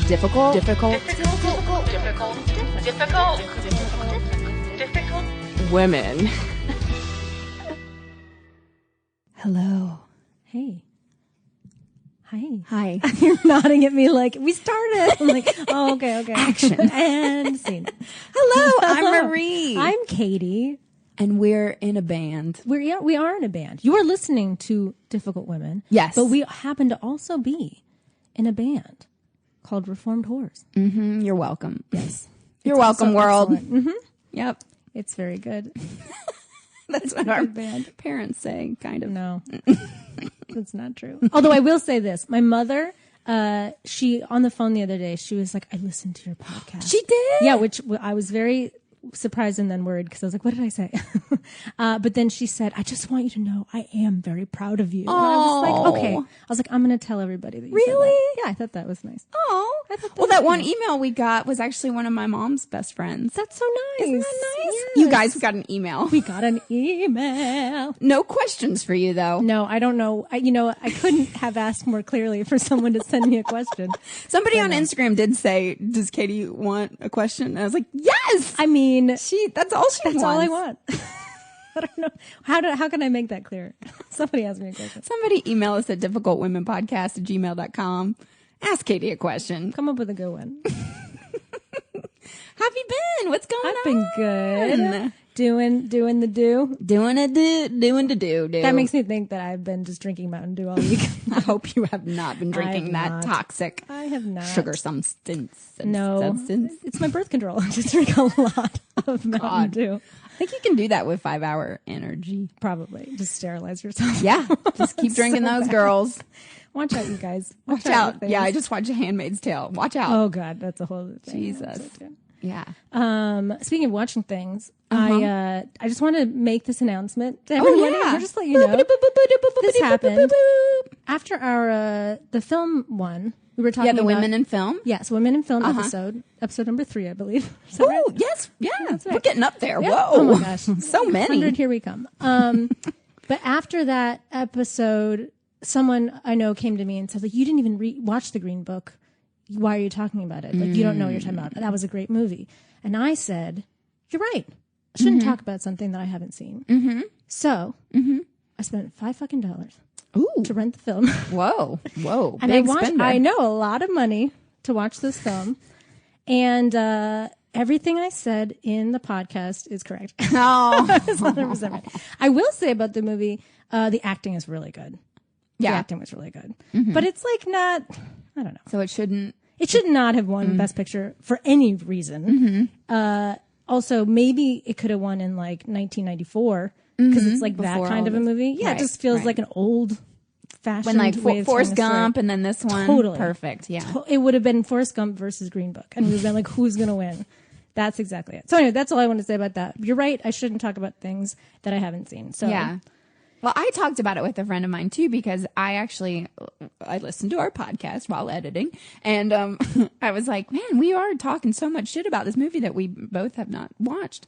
Difficult women. Hello. Hey. Hi. Hi. You're nodding at me like, we started. I'm like, oh, okay. Action. And scene. Hello, I'm Marie. I'm Katy. And we're in a band. We are in a band. You are listening to Difficult Women. Yes. But we happen to also be in a band called Reformed Whores. Mm-hmm. You're welcome. Yes. You're welcome, world. Mm-hmm. Yep. It's very good. That's what our parents say, kind of. No. That's not true. Although I will say this. My mother, she, on the phone the other day, she was like, I listened to your podcast. She did? Yeah, which I was very surprised and then worried because I was like, what did I say? But then she said, I just want you to know I am very proud of you. And I was like, okay. I was like, I'm going to tell everybody that you said that. Yeah, I thought that was nice. Oh. Well, that one email we got was actually one of my mom's best friends. That's so nice. Isn't that nice? Yes. You guys got an email. We got an email. No questions for you, though. No, I don't know. I couldn't have asked more clearly for someone to send me a question. Somebody on Instagram did say, does Katy want a question? And I was like, yes! I mean, that's all she wants. That's all I want. I don't know. How can I make that clear? Somebody asked me a question. Somebody email us at difficultwomenpodcast@gmail.com. Ask Katy a question. Come up with a good one. How have you been? What's going on? I've been good. Doing the do. Doing the do. That makes me think that I've been just drinking Mountain Dew all week. I hope you have not been drinking that toxic I have not. sugar substance. No. It's my birth control. I just drink a lot of Mountain Dew. I think you can do that with 5 Hour Energy. Probably. Just sterilize yourself. Yeah. Just keep drinking those girls. Watch out, you guys. Watch out. Yeah, I just watched A Handmaid's Tale. Watch out. Oh, God. That's a whole other thing. Jesus. Yeah. Speaking of watching things, I just want to make this announcement to everybody. Yeah. We'll just let you know. This happened after our the film one. We were talking about the women in film. Yes, women in film episode number 3, I believe. Oh, right? yes. Yeah. That's right. We're getting up there. Yeah. Whoa. Oh my gosh. So many. 100, here we come. But after that episode, someone I know came to me and said, like, you didn't even watch The Green Book. Why are you talking about it? Like, you don't know what you're talking about. That was a great movie. And I said, you're right. I shouldn't talk about something that I haven't seen. Mm-hmm. So I spent $5 to rent the film. Whoa. And I know a lot of money to watch this film. And everything I said in the podcast is correct. Oh. It's 100% right. I will say about the movie, the acting is really good. Yeah. The acting was really good. Mm-hmm. But it's like not, I don't know. So it should not have won Best Picture for any reason. Mm-hmm. Also, maybe it could have won in like 1994 because it's like that kind of a movie. Yeah, it just feels like an old fashioned when like way of Forrest telling a story. Gump and then this one. Totally. Perfect. Yeah. It would have been Forrest Gump versus Green Book. And we've been like, who's going to win? That's exactly it. So anyway, that's all I want to say about that. You're right. I shouldn't talk about things that I haven't seen. So yeah. Well, I talked about it with a friend of mine too, because I listened to our podcast while editing, and I was like, man, we are talking so much shit about this movie that we both have not watched.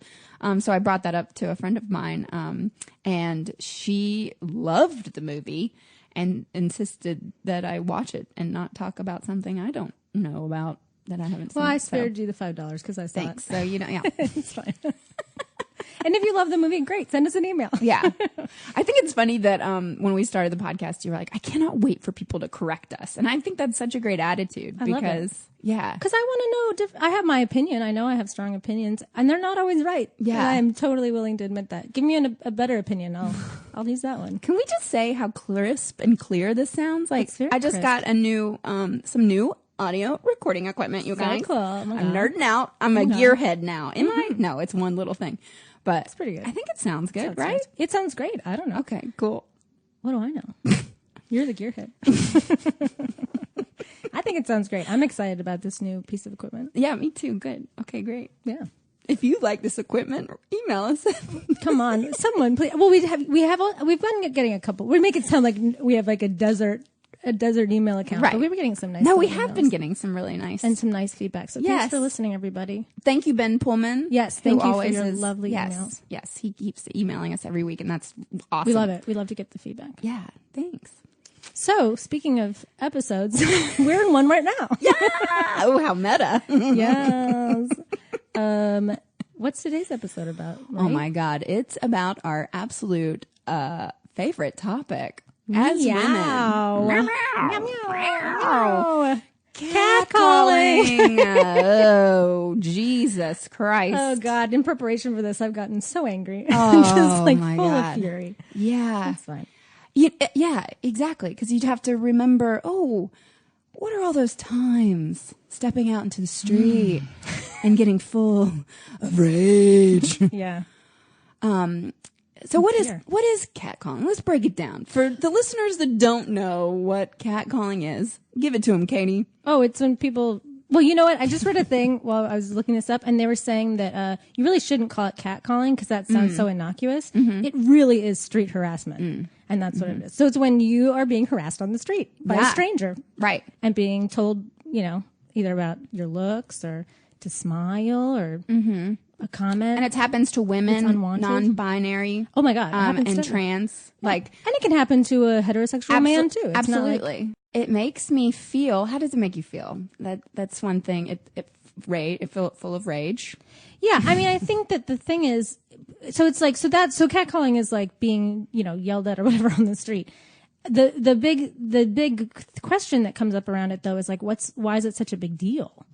So I brought that up to a friend of mine, and she loved the movie and insisted that I watch it and not talk about something I don't know about that I haven't seen. Well, I spared you the $5 because I saw Thanks. it. So, yeah. It's fine. And if you love the movie, great. Send us an email. Yeah. I think it's funny that when we started the podcast, you were like, I cannot wait for people to correct us. And I think that's such a great attitude because, yeah. Because I want to know, I have my opinion. I know I have strong opinions and they're not always right. Yeah. I'm totally willing to admit that. Give me a better opinion. I'll use that one. Can we just say how crisp and clear this sounds? Like, I just got a new, some new audio recording equipment, you guys. Cool. Oh I'm nerding out. I'm a gearhead now. Am I? No, it's one little thing. But it's pretty good. I think it sounds good, right? It sounds great. I don't know. Okay, cool. What do I know? You're the gearhead. I think it sounds great. I'm excited about this new piece of equipment. Yeah, me too. Good. Okay, great. Yeah. If you like this equipment, email us. Come on, someone, please. Well, we've been getting a couple. We make it sound like we have like a desert email account. Right. But we were getting some nice. No, we have been getting some really nice and some nice feedback. So thanks for listening, everybody. Thank you, Ben Pullman. Yes, thank you for your lovely emails. Yes, he keeps emailing us every week, and that's awesome. We love it. We love to get the feedback. Yeah, thanks. So, speaking of episodes, we're in one right now. Yeah. Oh, how meta. Yes. What's today's episode about? Right? Oh my God. It's about our absolute favorite topic as women. Meow. Catcalling. Oh, Jesus Christ. Oh God. In preparation for this, I've gotten so angry. Oh, Just like my full God. of fury. Yeah. That's fine. Yeah, exactly. Because you'd have to remember, what are all those times stepping out into the street and getting full of rage? Yeah. So what is catcalling? Let's break it down. For the listeners that don't know what catcalling is, give it to them, Katy. Oh, it's when people... Well, you know what? I just read a thing while I was looking this up, and they were saying that you really shouldn't call it catcalling because that sounds so innocuous. Mm-hmm. It really is street harassment, and that's what it is. So it's when you are being harassed on the street by a stranger. Right. And being told, either about your looks or to smile or a comment. And it happens to women, non-binary. Oh, my God. It happens and to trans. Yeah. Like, and it can happen to a heterosexual man, too. It's absolutely. It makes me feel. How does it make you feel? That's one thing. It feel full of rage. Yeah, I mean, I think that the thing is, so it's like, so catcalling is like being, yelled at or whatever on the street. The big question that comes up around it though is like, why is it such a big deal?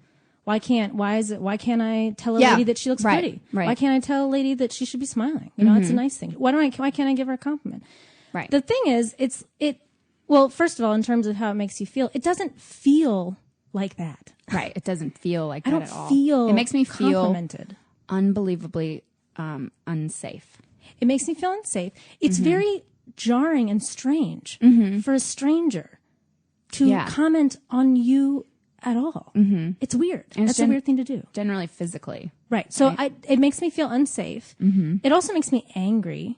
Why can't I tell a lady that she looks pretty? Right. Why can't I tell a lady that she should be smiling? It's a nice thing. Why can't I give her a compliment? Right. The thing is, well, first of all, in terms of how it makes you feel, it doesn't feel like that. Right. It doesn't feel like that at all. It makes me feel complimented. Unbelievably unsafe. It makes me feel unsafe. It's very jarring and strange for a stranger to comment on you at all. It's weird. And that's a weird thing to do. Generally physically. Right. So it makes me feel unsafe. It also makes me angry.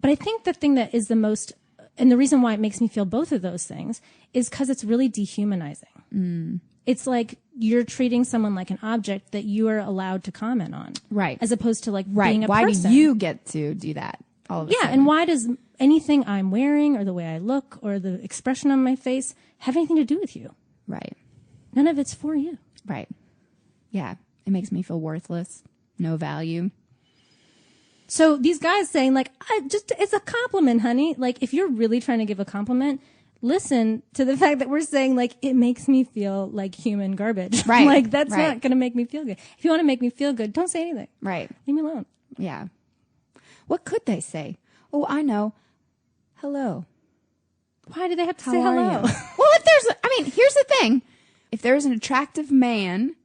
But I think the thing that is the most, and the reason why it makes me feel both of those things is because it's really dehumanizing. It's like you're treating someone like an object that you are allowed to comment on. Right. As opposed to like being a person. Why do you get to do that all of a sudden? And why does anything I'm wearing or the way I look or the expression on my face have anything to do with you? Right. None of it's for you. Right. Yeah. It makes me feel worthless. No value. So these guys saying like, it's a compliment, honey. Like if you're really trying to give a compliment, listen to the fact that we're saying like, it makes me feel like human garbage. Right. Like that's not going to make me feel good. If you want to make me feel good, don't say anything. Right. Leave me alone. Yeah. What could they say? Oh, I know. Hello. Why do they have to say hello? Well, here's the thing. If there's an attractive man,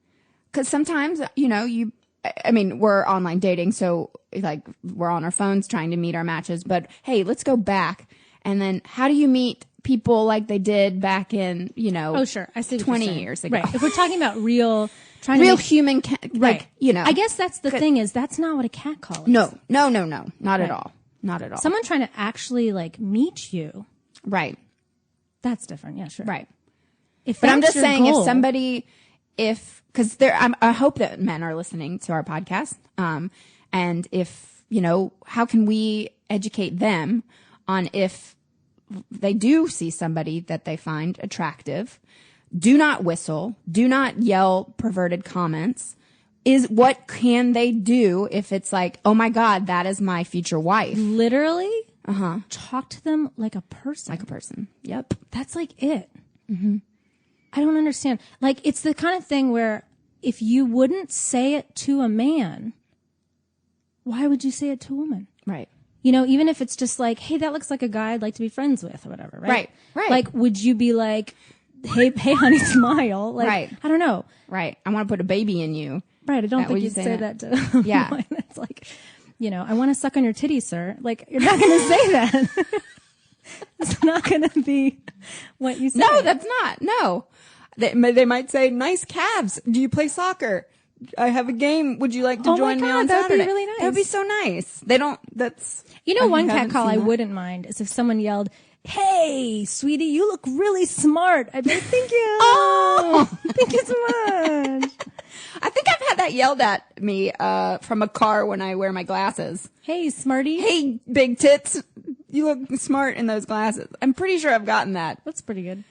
because sometimes, we're online dating, so like we're on our phones trying to meet our matches, but hey, let's go back. And then how do you meet people like they did back in, oh, sure. I see 20 years ago. Right. If we're talking about real human, right. I guess that's the thing is that's not what a catcall is. No. Not at all. Not at all. Someone trying to actually like meet you. Right. That's different. Yeah, sure. Right. But I'm just saying goal, if somebody, because I hope that men are listening to our podcast. And if, how can we educate them on if they do see somebody that they find attractive, do not whistle, do not yell perverted comments. What can they do if it's like, oh my God, that is my future wife? Literally? Talk to them like a person. Like a person. Yep. That's like it. I don't understand. Like, it's the kind of thing where if you wouldn't say it to a man, why would you say it to a woman? Right. Even if it's just like, hey, that looks like a guy I'd like to be friends with or whatever, right? Right. Like, would you be like, hey, honey, smile? Like, right. I don't know. Right. I want to put a baby in you. Right. I don't think you'd say that to yeah. It's like, I want to suck on your titties, sir. Like, you're not going to say that. It's not going to be what you say. No, that's not. No. They might say, nice calves. Do you play soccer? I have a game. Would you like to join me on Saturday? That would be really nice. That would be so nice. They don't, that's. One cat call I wouldn't mind is if someone yelled, hey, sweetie, you look really smart. I'd be like, thank you. Oh, thank you so much. I think I've had that yelled at me, from a car when I wear my glasses. Hey, smarty. Hey, big tits. you look smart in those glasses. I'm pretty sure I've gotten that. That's pretty good.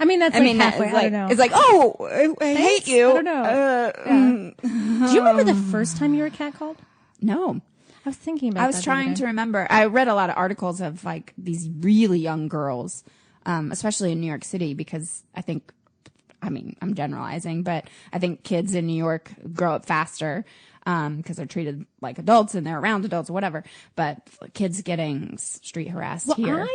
I mean, that's like halfway. Like, I don't know. It's like, oh, I hate you. I don't know. Do you remember the first time you were catcalled? No. I was thinking about that. I was trying to remember. I read a lot of articles of like these really young girls, especially in New York City, because I'm generalizing, but I think kids in New York grow up faster because they're treated like adults and they're around adults or whatever. But kids getting street harassed here.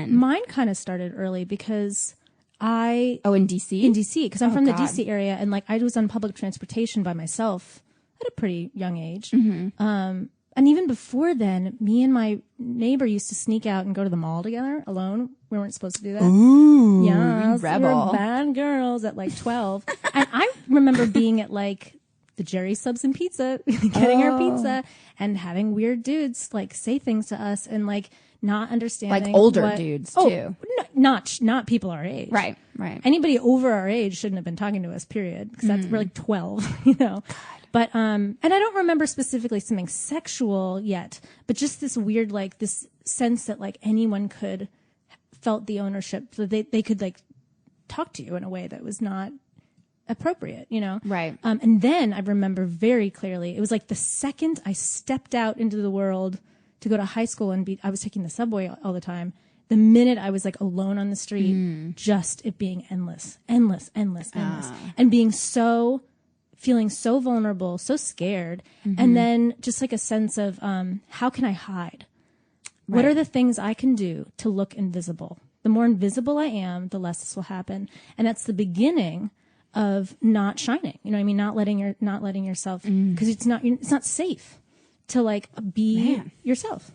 Mine kind of started early because in DC, because I'm from the DC area, and like I was on public transportation by myself at a pretty young age. Mm-hmm. And even before then, me and my neighbor used to sneak out and go to the mall together alone. We weren't supposed to do that. Ooh, yeah, rebel. We were bad girls at like 12. And I remember being at like the Jerry Subs and Pizza, getting our pizza, and having weird dudes like say things to us and like not understanding. Like older dudes too. Not people our age. Right. Anybody over our age shouldn't have been talking to us, period. Because we're like 12, you know. God. But, and I don't remember specifically something sexual yet, but just this weird, like this sense that like anyone could felt the ownership, so they could like talk to you in a way that was not appropriate, you know? Right. And then I remember very clearly, it was like the second I stepped out into the world to go to high school and I was taking the subway all the time. The minute I was like alone on the street, just it being endless. And being feeling so vulnerable, so scared. And then just like a sense of, how can I hide? Right. What are the things I can do to look invisible? The more invisible I am, the less this will happen. And that's the beginning of not shining. You know what I mean? Not letting yourself, because it's not safe to like be yourself.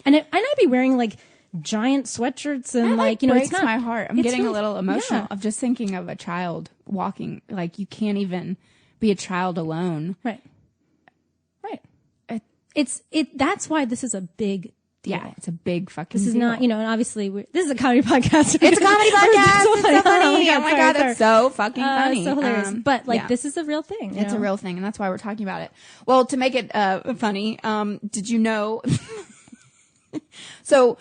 And I'd be wearing like giant sweatshirts and like, you know, breaks it's not my heart. I'm getting a little emotional of just thinking of a child walking, like you can't even be a child alone. Right. That's why this is a big deal. Yeah, it's a big fucking This is deal. not, you know, and obviously this is a comedy podcast. It's a comedy podcast. It's so funny. Oh my God, sorry. that's so fucking funny. So hilarious. But like, this is a real thing. It's a real thing, and that's why we're talking about it. Well, to make it funny, did you know? So.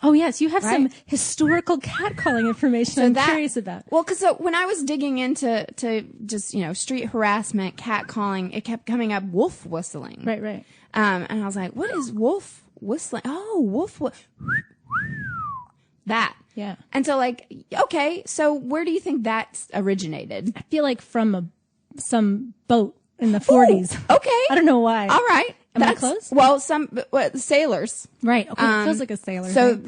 Oh yes, you have some historical catcalling information I'm curious about. Well, because when I was digging into just street harassment, catcalling, it kept coming up wolf whistling. Right. And I was like, what is wolf whistling? Oh, wolf. That. Yeah. And so like, okay, so where do you think that originated? I feel like from some boat in the 40s. Okay. I don't know why. All right. Am I close? Well, sailors. Right. Okay. It feels like a sailor. So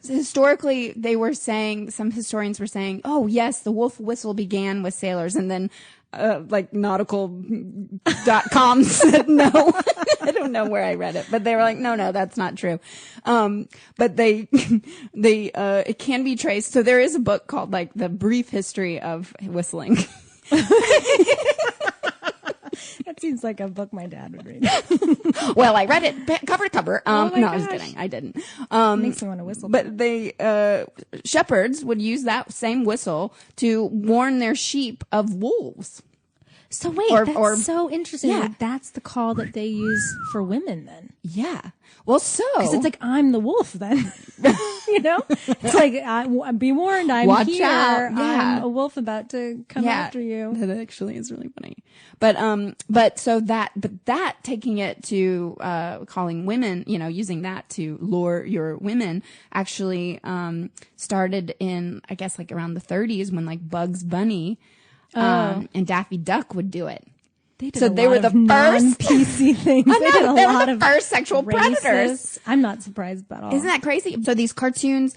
historically, some historians were saying, oh, yes, the wolf whistle began with sailors. And then, like nautical.com said no. I don't know where I read it, but they were like, no, that's not true. But it can be traced. So there is a book called like The Brief History of Whistling. That seems like a book my dad would read. Well, I read it cover to cover. Oh my no, gosh. I was kidding. I didn't. Makes me want to whistle. But shepherds would use that same whistle to warn their sheep of wolves. So wait, that's so interesting. Yeah. Like, that's the call that they use for women then. Yeah. Well, because it's like, I'm the wolf then. You know? It's like, be warned, I'm Watch here. out. Yeah. I'm a wolf about to come after you. That actually is really funny. But that taking it to, calling women, using that to lure your women actually, started in, I guess, like around the 30s when like Bugs Bunny, and Daffy Duck would do it. They were the first PC things. They were the first sexual predators. I'm not surprised at all. Isn't that crazy? So these cartoons,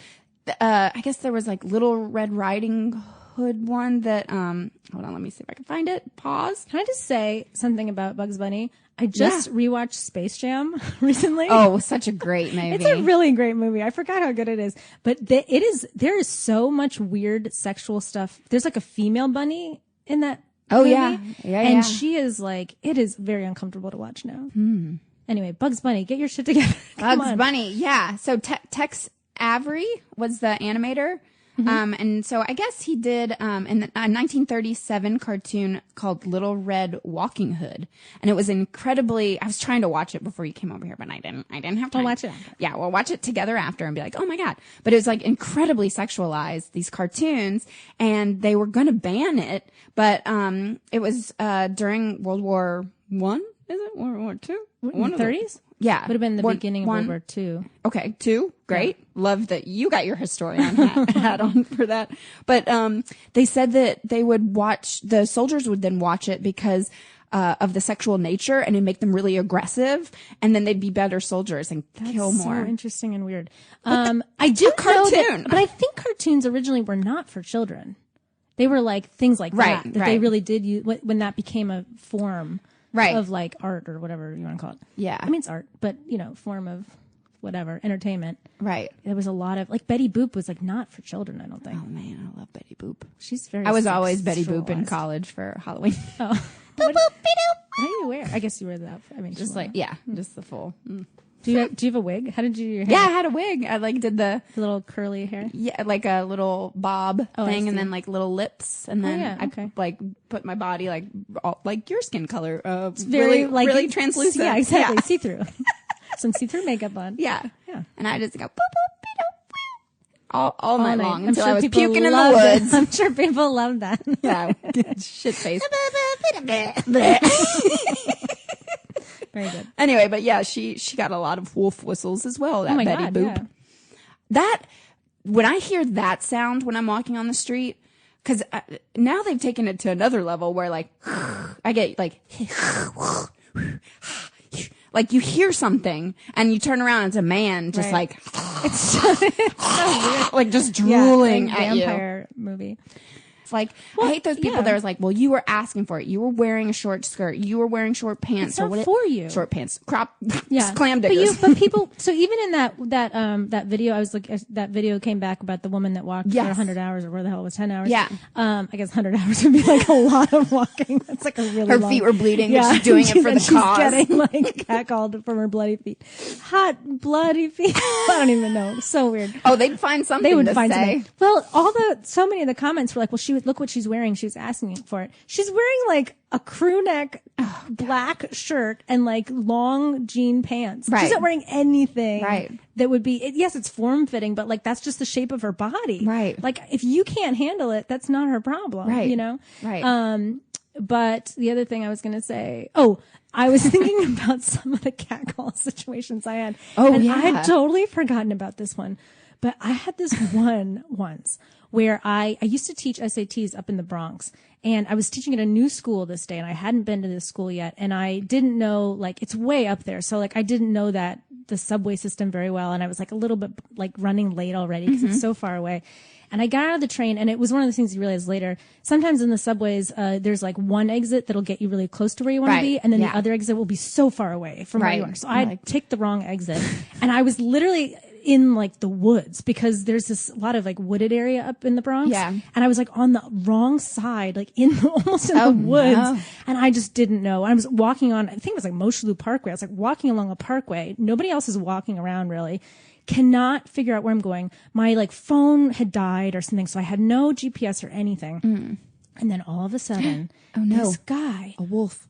I guess there was like Little Red Riding Hood one that, hold on, let me see if I can find it. Pause. Can I just say something about Bugs Bunny? I just rewatched Space Jam recently. Oh, such a great movie. It's a really great movie. I forgot how good it is. But there is so much weird sexual stuff. There's like a female bunny in that movie. Yeah. And she is like, it is very uncomfortable to watch now. Anyway, Bugs Bunny, get your shit together. Bugs Bunny, yeah. So Tex Avery was the animator. And so I guess he did in a 1937 cartoon called Little Red Walking Hood. And it was incredibly, I was trying to watch it before you came over here, but I didn't have time. We'll watch it after. Yeah, we'll watch it together after and be like, oh my God. But it was like incredibly sexualized, these cartoons, and they were going to ban it. But it was during World War One, is it? World War Two? In the 30s? Yeah. Would have been the beginning of World War II. Okay, 2. Great. Yeah. Love that you got your historian hat on for that. But they said that they would the soldiers would then watch it because of the sexual nature, and it'd make them really aggressive, and then they'd be better soldiers and kill more. So interesting and weird. I do know that, but I think cartoons originally were not for children. They were like things like that they really did use when that became a form. Right. Of like art or whatever you want to call it. Yeah. I mean, it's art, but form of whatever, entertainment. Right. There was a lot of, like, Betty Boop was like not for children, I don't think. Oh man, I love Betty Boop. She's very I was always Betty Boop in college for Halloween. Oh. Boop, boop, what do you wear? I guess you wear the outfit. I mean, just just the full. Do you have a wig? How did you do your hair? Yeah, I had a wig. I did the little curly hair. Yeah, like a little bob thing, and then like little lips, and then I like put my body like your skin color. It's very really translucent. Yeah, exactly. See through. Some see through makeup on. Yeah. And I just go boop boop beep doop all night long until I was puking in the woods. I'm sure people love that. Yeah, shit face. Very good. Anyway, but yeah, she got a lot of wolf whistles as well. That Betty Boop. Yeah. That when I hear that sound when I'm walking on the street, because now they've taken it to another level where like I get like you hear something and you turn around and it's a man just like it's so weird. Like just drooling at vampire movie. Like, I hate those people that was like, well, you were asking for it. You were wearing a short skirt. You were wearing short pants. It's not for you. Short pants. Crop. Yeah. Clam diggers. But people, so even in that video, I was like, that video came back about the woman that walked for 100 hours or where the hell it was 10 hours. Yeah. I guess 100 hours would be like a lot of walking. That's like a really Her feet were bleeding, but she's doing it for the cause. She's getting like catcalled from her bloody feet. Hot, bloody feet. I don't even know. It's so weird. Oh, they'd find something to say. Something. Well, so many of the comments were like, well, look what she's wearing. She was asking for it. She's wearing like a crew neck black shirt and like long jean pants. Right. She's not wearing anything that would be, yes, it's form fitting, but like that's just the shape of her body. Right. Like if you can't handle it, that's not her problem. Right. You know? Right. But the other thing I was going to say, I was thinking about some of the catcall situations I had. And I had totally forgotten about this one. But I had this one once where I used to teach SATs up in the Bronx, and I was teaching at a new school this day, and I hadn't been to this school yet, and I didn't know, like, it's way up there. So like, I didn't know that the subway system very well. And I was like a little bit like running late already because it's so far away. And I got out of the train, and it was one of the things you realize later. Sometimes in the subways, there's like one exit that'll get you really close to where you want to be, and then the other exit will be so far away from where you are. So I picked the wrong exit, and I was literally in like the woods because there's this lot of like wooded area up in the Bronx. Yeah. And I was like on the wrong side, like almost in the woods. No. And I just didn't know. I was walking on, I think it was like Moshulu Parkway. I was like walking along a parkway. Nobody else is walking around really. Cannot figure out where I'm going. My like phone had died or something. So I had no GPS or anything. Mm. And then all of a sudden, this guy, a wolf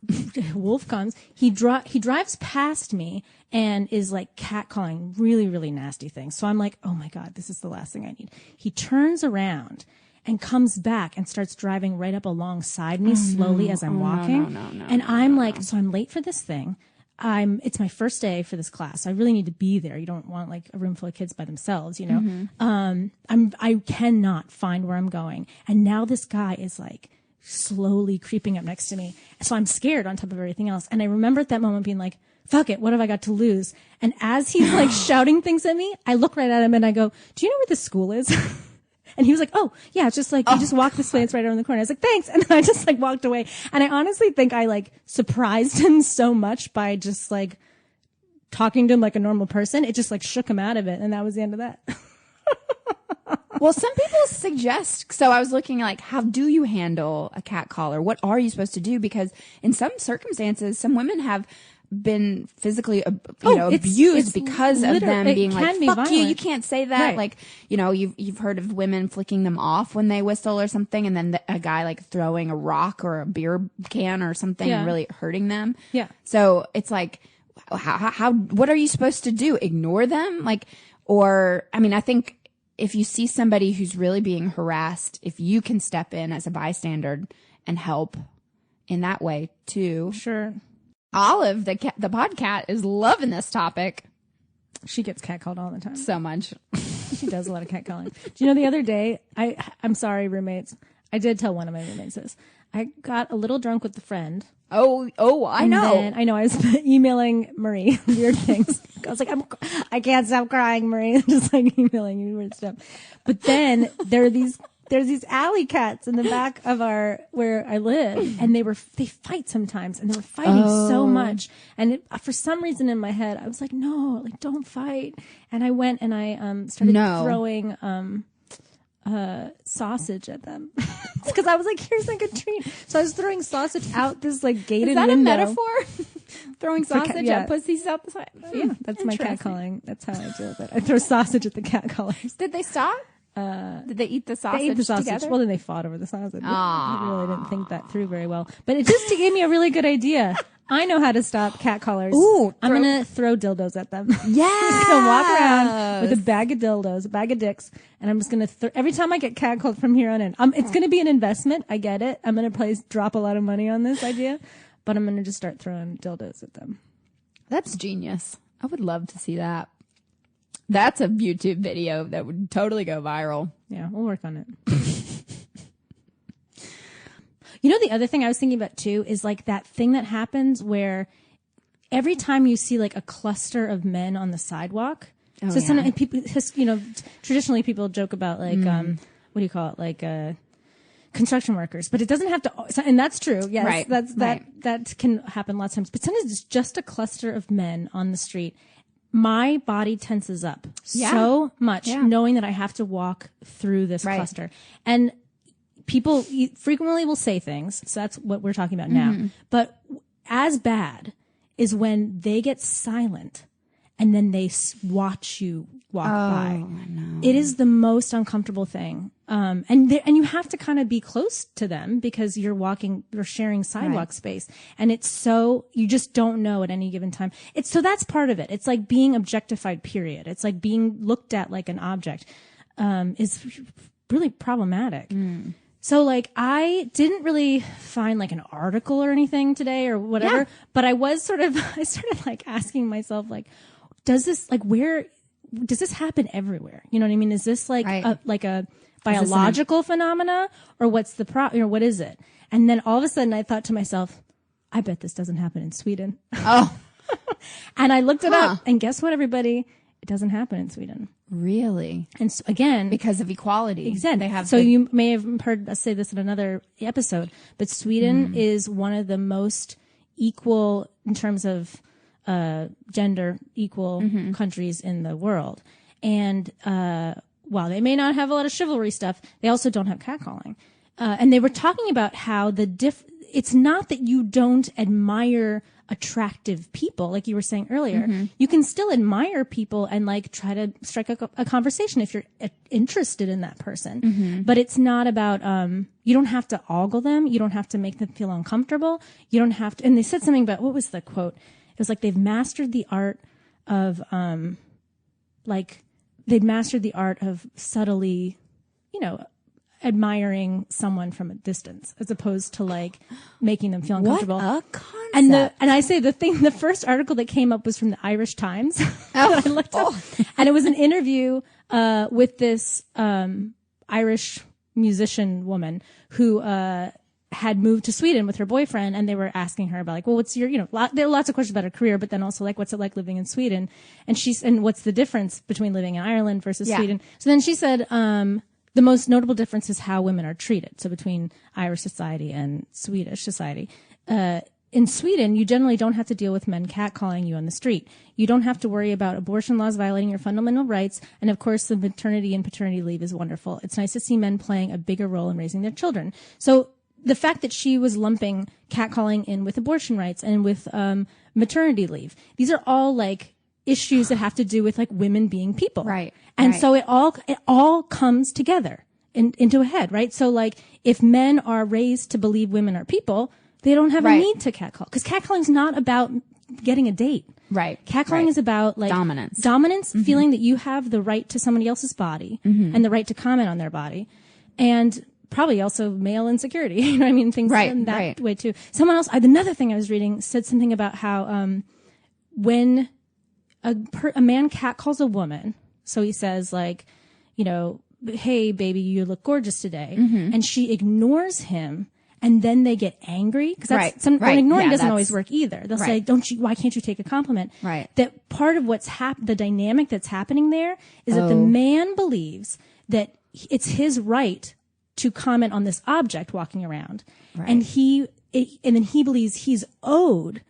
comes. He drives past me and is like catcalling really, really nasty things. So I'm like, oh my God, this is the last thing I need. He turns around and comes back and starts driving right up alongside me slowly as I'm walking. And I'm like, so I'm late for this thing. It's my first day for this class. So I really need to be there. You don't want like a room full of kids by themselves, you know? Mm-hmm. I cannot find where I'm going. And now this guy is like slowly creeping up next to me. So I'm scared on top of everything else. And I remember at that moment being like, fuck it. What have I got to lose? And as he's like shouting things at me, I look right at him and I go, do you know where this school is? And he was like, oh, yeah, it's just like, you just walk this way. It's right around the corner. I was like, thanks. And then I just like walked away. And I honestly think I like surprised him so much by just like talking to him like a normal person. It just like shook him out of it. And that was the end of that. Well, some people suggest, so I was looking like, how do you handle a cat caller? What are you supposed to do? Because in some circumstances, some women have been physically, it's abused because of them being like, be fuck violent. you can't say that. Right. Like, you've heard of women flicking them off when they whistle or something, and then a guy like throwing a rock or a beer can or something and really hurting them. Yeah. So it's like, how what are you supposed to do? Ignore them? Like, or, I mean, I think if you see somebody who's really being harassed, if you can step in as a bystander and help in that way too. Sure. Olive, the podcat, is loving this topic. She gets catcalled all the time. So much. She does a lot of catcalling. Do you know the other day, I'm sorry, roommates. I did tell one of my roommates this. I got a little drunk with a friend. Oh, I know. I know. I was emailing Marie weird things. I was like, I can't stop crying, Marie. Just like emailing you weird stuff. But then there's these alley cats in the back of where I live, and they fight sometimes, and they were fighting so much. And for some reason in my head, I was like, no, like don't fight. And I went and I started throwing sausage at them because I was like, here's like a treat. So I was throwing sausage out this like gated window. Is that a metaphor? Throwing sausage at pussies out the side? Yeah, that's my catcalling. That's how I deal with it. I throw sausage at the catcallers. Did they stop? Did they eat the sausage? They ate the sausage. Together? Well, then they fought over the sausage. I really didn't think that through very well. But it just gave me a really good idea. I know how to stop catcallers. Ooh, I'm going to throw dildos at them. Yeah. I'm just going to walk around with a bag of dildos, a bag of dicks, and I'm just going to every time I get catcalled from here on in, it's going to be an investment. I get it. I'm going to drop a lot of money on this idea, but I'm going to just start throwing dildos at them. That's genius. I would love to see that. That's a YouTube video that would totally go viral. Yeah, we'll work on it. You know, the other thing I was thinking about too is like that thing that happens where every time you see like a cluster of men on the sidewalk. Sometimes people, traditionally people joke about like, what do you call it? Like, construction workers, but it doesn't have to, and that's true. Yes, right. That can happen lots of times, but sometimes it's just a cluster of men on the street. My body tenses up so much knowing that I have to walk through this cluster. And people frequently will say things. So that's what we're talking about now. But as bad is when they get silent and then they watch you walk by. No. It is the most uncomfortable thing. And you have to kind of be close to them because you're sharing sidewalk space. And you just don't know at any given time. So that's part of it. It's like being objectified, period. It's like being looked at like an object, is really problematic. So like I didn't really find like an article or anything today or whatever, but I started like asking myself like, does this happen everywhere? You know what I mean? Is this like a biological phenomena or what's the what is it? And then all of a sudden I thought to myself, I bet this doesn't happen in Sweden. Oh, and I looked it up and guess what, everybody? It doesn't happen in Sweden. Really? And so, again, because of equality. Exactly. You may have heard us say this in another episode, but Sweden is one of the most equal in terms of gender equal countries in the world. And while they may not have a lot of chivalry stuff, they also don't have catcalling. And they were talking about how it's not that you don't admire attractive people, like you were saying earlier. You can still admire people and like try to strike a conversation if you're interested in that person. But it's not about, you don't have to ogle them. You don't have to make them feel uncomfortable. You don't have to, and they said something about, what was the quote? It was like they've mastered the art of, subtly, admiring someone from a distance as opposed to like making them feel uncomfortable. What a concept. And I say the first article that came up was from the Irish Times that I looked up. And it was an interview with this Irish musician woman who had moved to Sweden with her boyfriend, and they were asking her about like, well, what's your, there are lots of questions about her career, but then also like, what's it like living in Sweden? And what's the difference between living in Ireland versus Sweden? So then she said, the most notable difference is how women are treated. So between Irish society and Swedish society. In Sweden, you generally don't have to deal with men catcalling you on the street. You don't have to worry about abortion laws violating your fundamental rights. And of course, the maternity and paternity leave is wonderful. It's nice to see men playing a bigger role in raising their children. So the fact that she was lumping catcalling in with abortion rights and with maternity leave, these are all like issues that have to do with like women being people. Right. And so it all comes together into a head, right? So like if men are raised to believe women are people, they don't have a need to catcall, because catcalling is not about getting a date. Right. Catcalling is about like dominance, feeling that you have the right to somebody else's body and the right to comment on their body, and probably also male insecurity. You know what I mean? Things in that way too. Someone else, another thing I was reading said something about how when a man catcalls a woman, so he says like, you know, hey baby, you look gorgeous today, and she ignores him. And then they get angry, because that's ignoring doesn't always work either. They'll say, why can't you take a compliment? Right. That part of what's the dynamic that's happening there is that the man believes that it's his right to comment on this object walking around. Right. And then he believes he's owed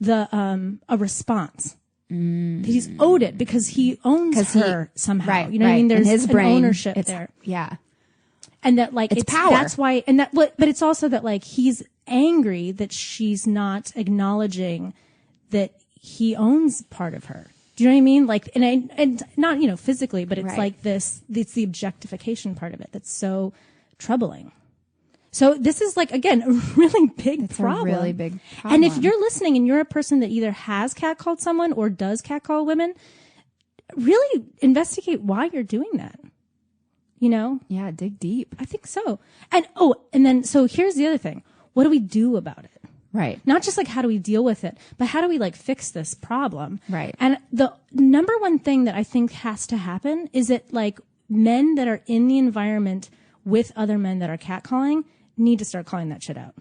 a response. He's owed it because he owns her somehow. Right, you know what I mean? There's his an brain, ownership there. Yeah. And that like it's power. That's why, but it's also that like he's angry that she's not acknowledging that he owns part of her. Do you know what I mean? Like, and not, you know, physically, but it's like it's the objectification part of it that's so troubling. So this is like, again, a really big problem. A really big problem. And if you're listening and you're a person that either has catcalled someone or does catcall women, really investigate why you're doing that. You know? Yeah, dig deep. I think so. And so here's the other thing. What do we do about it? Right. Not just like how do we deal with it, but how do we like fix this problem? Right. And the number one thing that I think has to happen is that like men that are in the environment with other men that are catcalling need to start calling that shit out.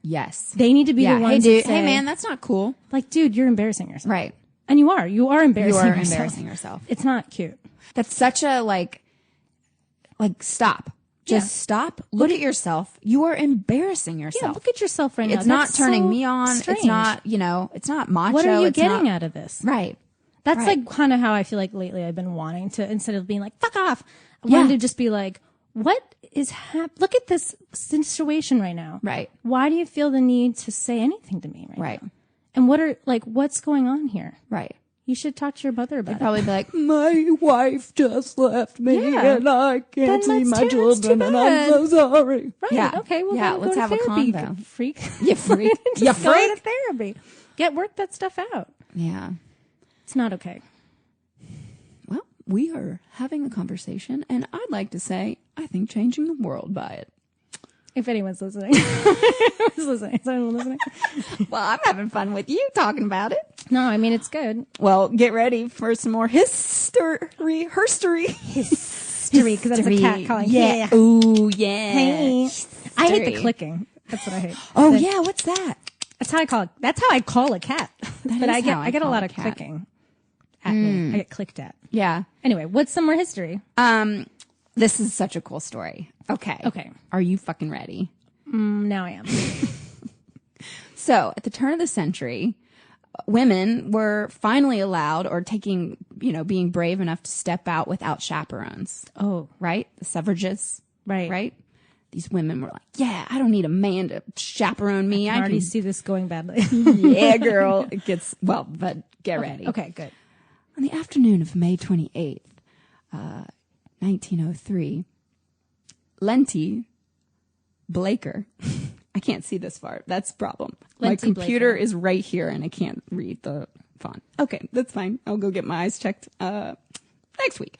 Yes. They need to be the ones hey, dude, that say, hey man, that's not cool. Like, dude, you're embarrassing yourself. Right. And you are embarrassing yourself. Embarrassing yourself. It's not cute. That's such a like stop. Just stop. Look at yourself. You are embarrassing yourself. Yeah, look at yourself right now. It's not That's turning so me on. strange. It's not, you know, it's not macho. What are you it's getting not, out of this? Right. That's like kind of how I feel like lately I've been wanting to, instead of being like, fuck off, I wanted to just be like, what is look at this situation right now. Right. Why do you feel the need to say anything to me right now? And what's going on here? Right. You should talk to your mother about it. Probably be like, my wife just left me and I can't see my children and I'm so sorry. Right. Yeah. Okay. Well, yeah, then let's go have to therapy, a convo. you freak. You freak. You Just go freak. to therapy. Work that stuff out. Yeah. It's not okay. Well, we are having a conversation and I'd like to say, I think changing the world by it. If anyone's listening. Is anyone listening? Well, I'm having fun with you talking about it. No, I mean, it's good. Well, get ready for some more herstory. History, because that's a cat calling. Yeah. Ooh, yeah. Hey. I hate the clicking. That's what I hate. Oh, yeah. What's that? That's how I call it. That's how I call a cat. But I get a lot of cat. clicking at me. I get clicked at. Yeah. Anyway, what's some more history? This is such a cool story. Okay. Are you fucking ready? Now I am. So, at the turn of the century, women were finally allowed or being brave enough to step out without chaperones. Oh. Right? The suffragists. Right. Right? These women were like, yeah, I don't need a man to chaperone me. I can already see this going badly. Yeah, girl. It gets, but get ready. Okay, good. On the afternoon of May 28th, 1903, Lenty Blaker, I can't see this far. That's the problem. My computer is right here and I can't read the font. Okay, that's fine. I'll go get my eyes checked next week.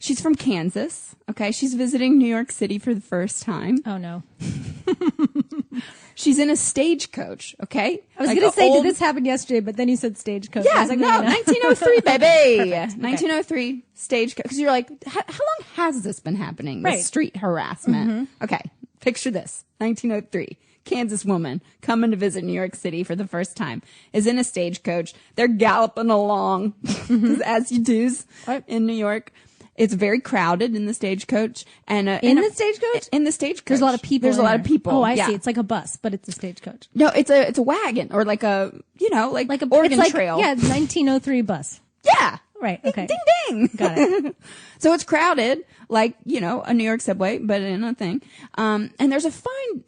She's from Kansas. Okay, she's visiting New York City for the first time. Oh, no. She's in a stagecoach, okay? I was going to say, did this happen yesterday? But then you said stagecoach. Yeah, I was like, no, 1903, baby. Perfect. 1903, stagecoach. Because you're like, how long has this been happening? This street harassment. Okay, picture this. 1903, Kansas woman coming to visit New York City for the first time is in a stagecoach. They're galloping along, as you do in New York. It's very crowded in the stagecoach. And in the stagecoach? In the stagecoach. There's a lot of people. There's a lot of people. Oh, I see. It's like a bus, but it's a stagecoach. No, it's a wagon or like a, like an Oregon Trail. Yeah, 1903 bus. Yeah. Right. Okay. Ding, ding. Got it. So it's crowded, like, a New York subway, but in a thing. And there's a fine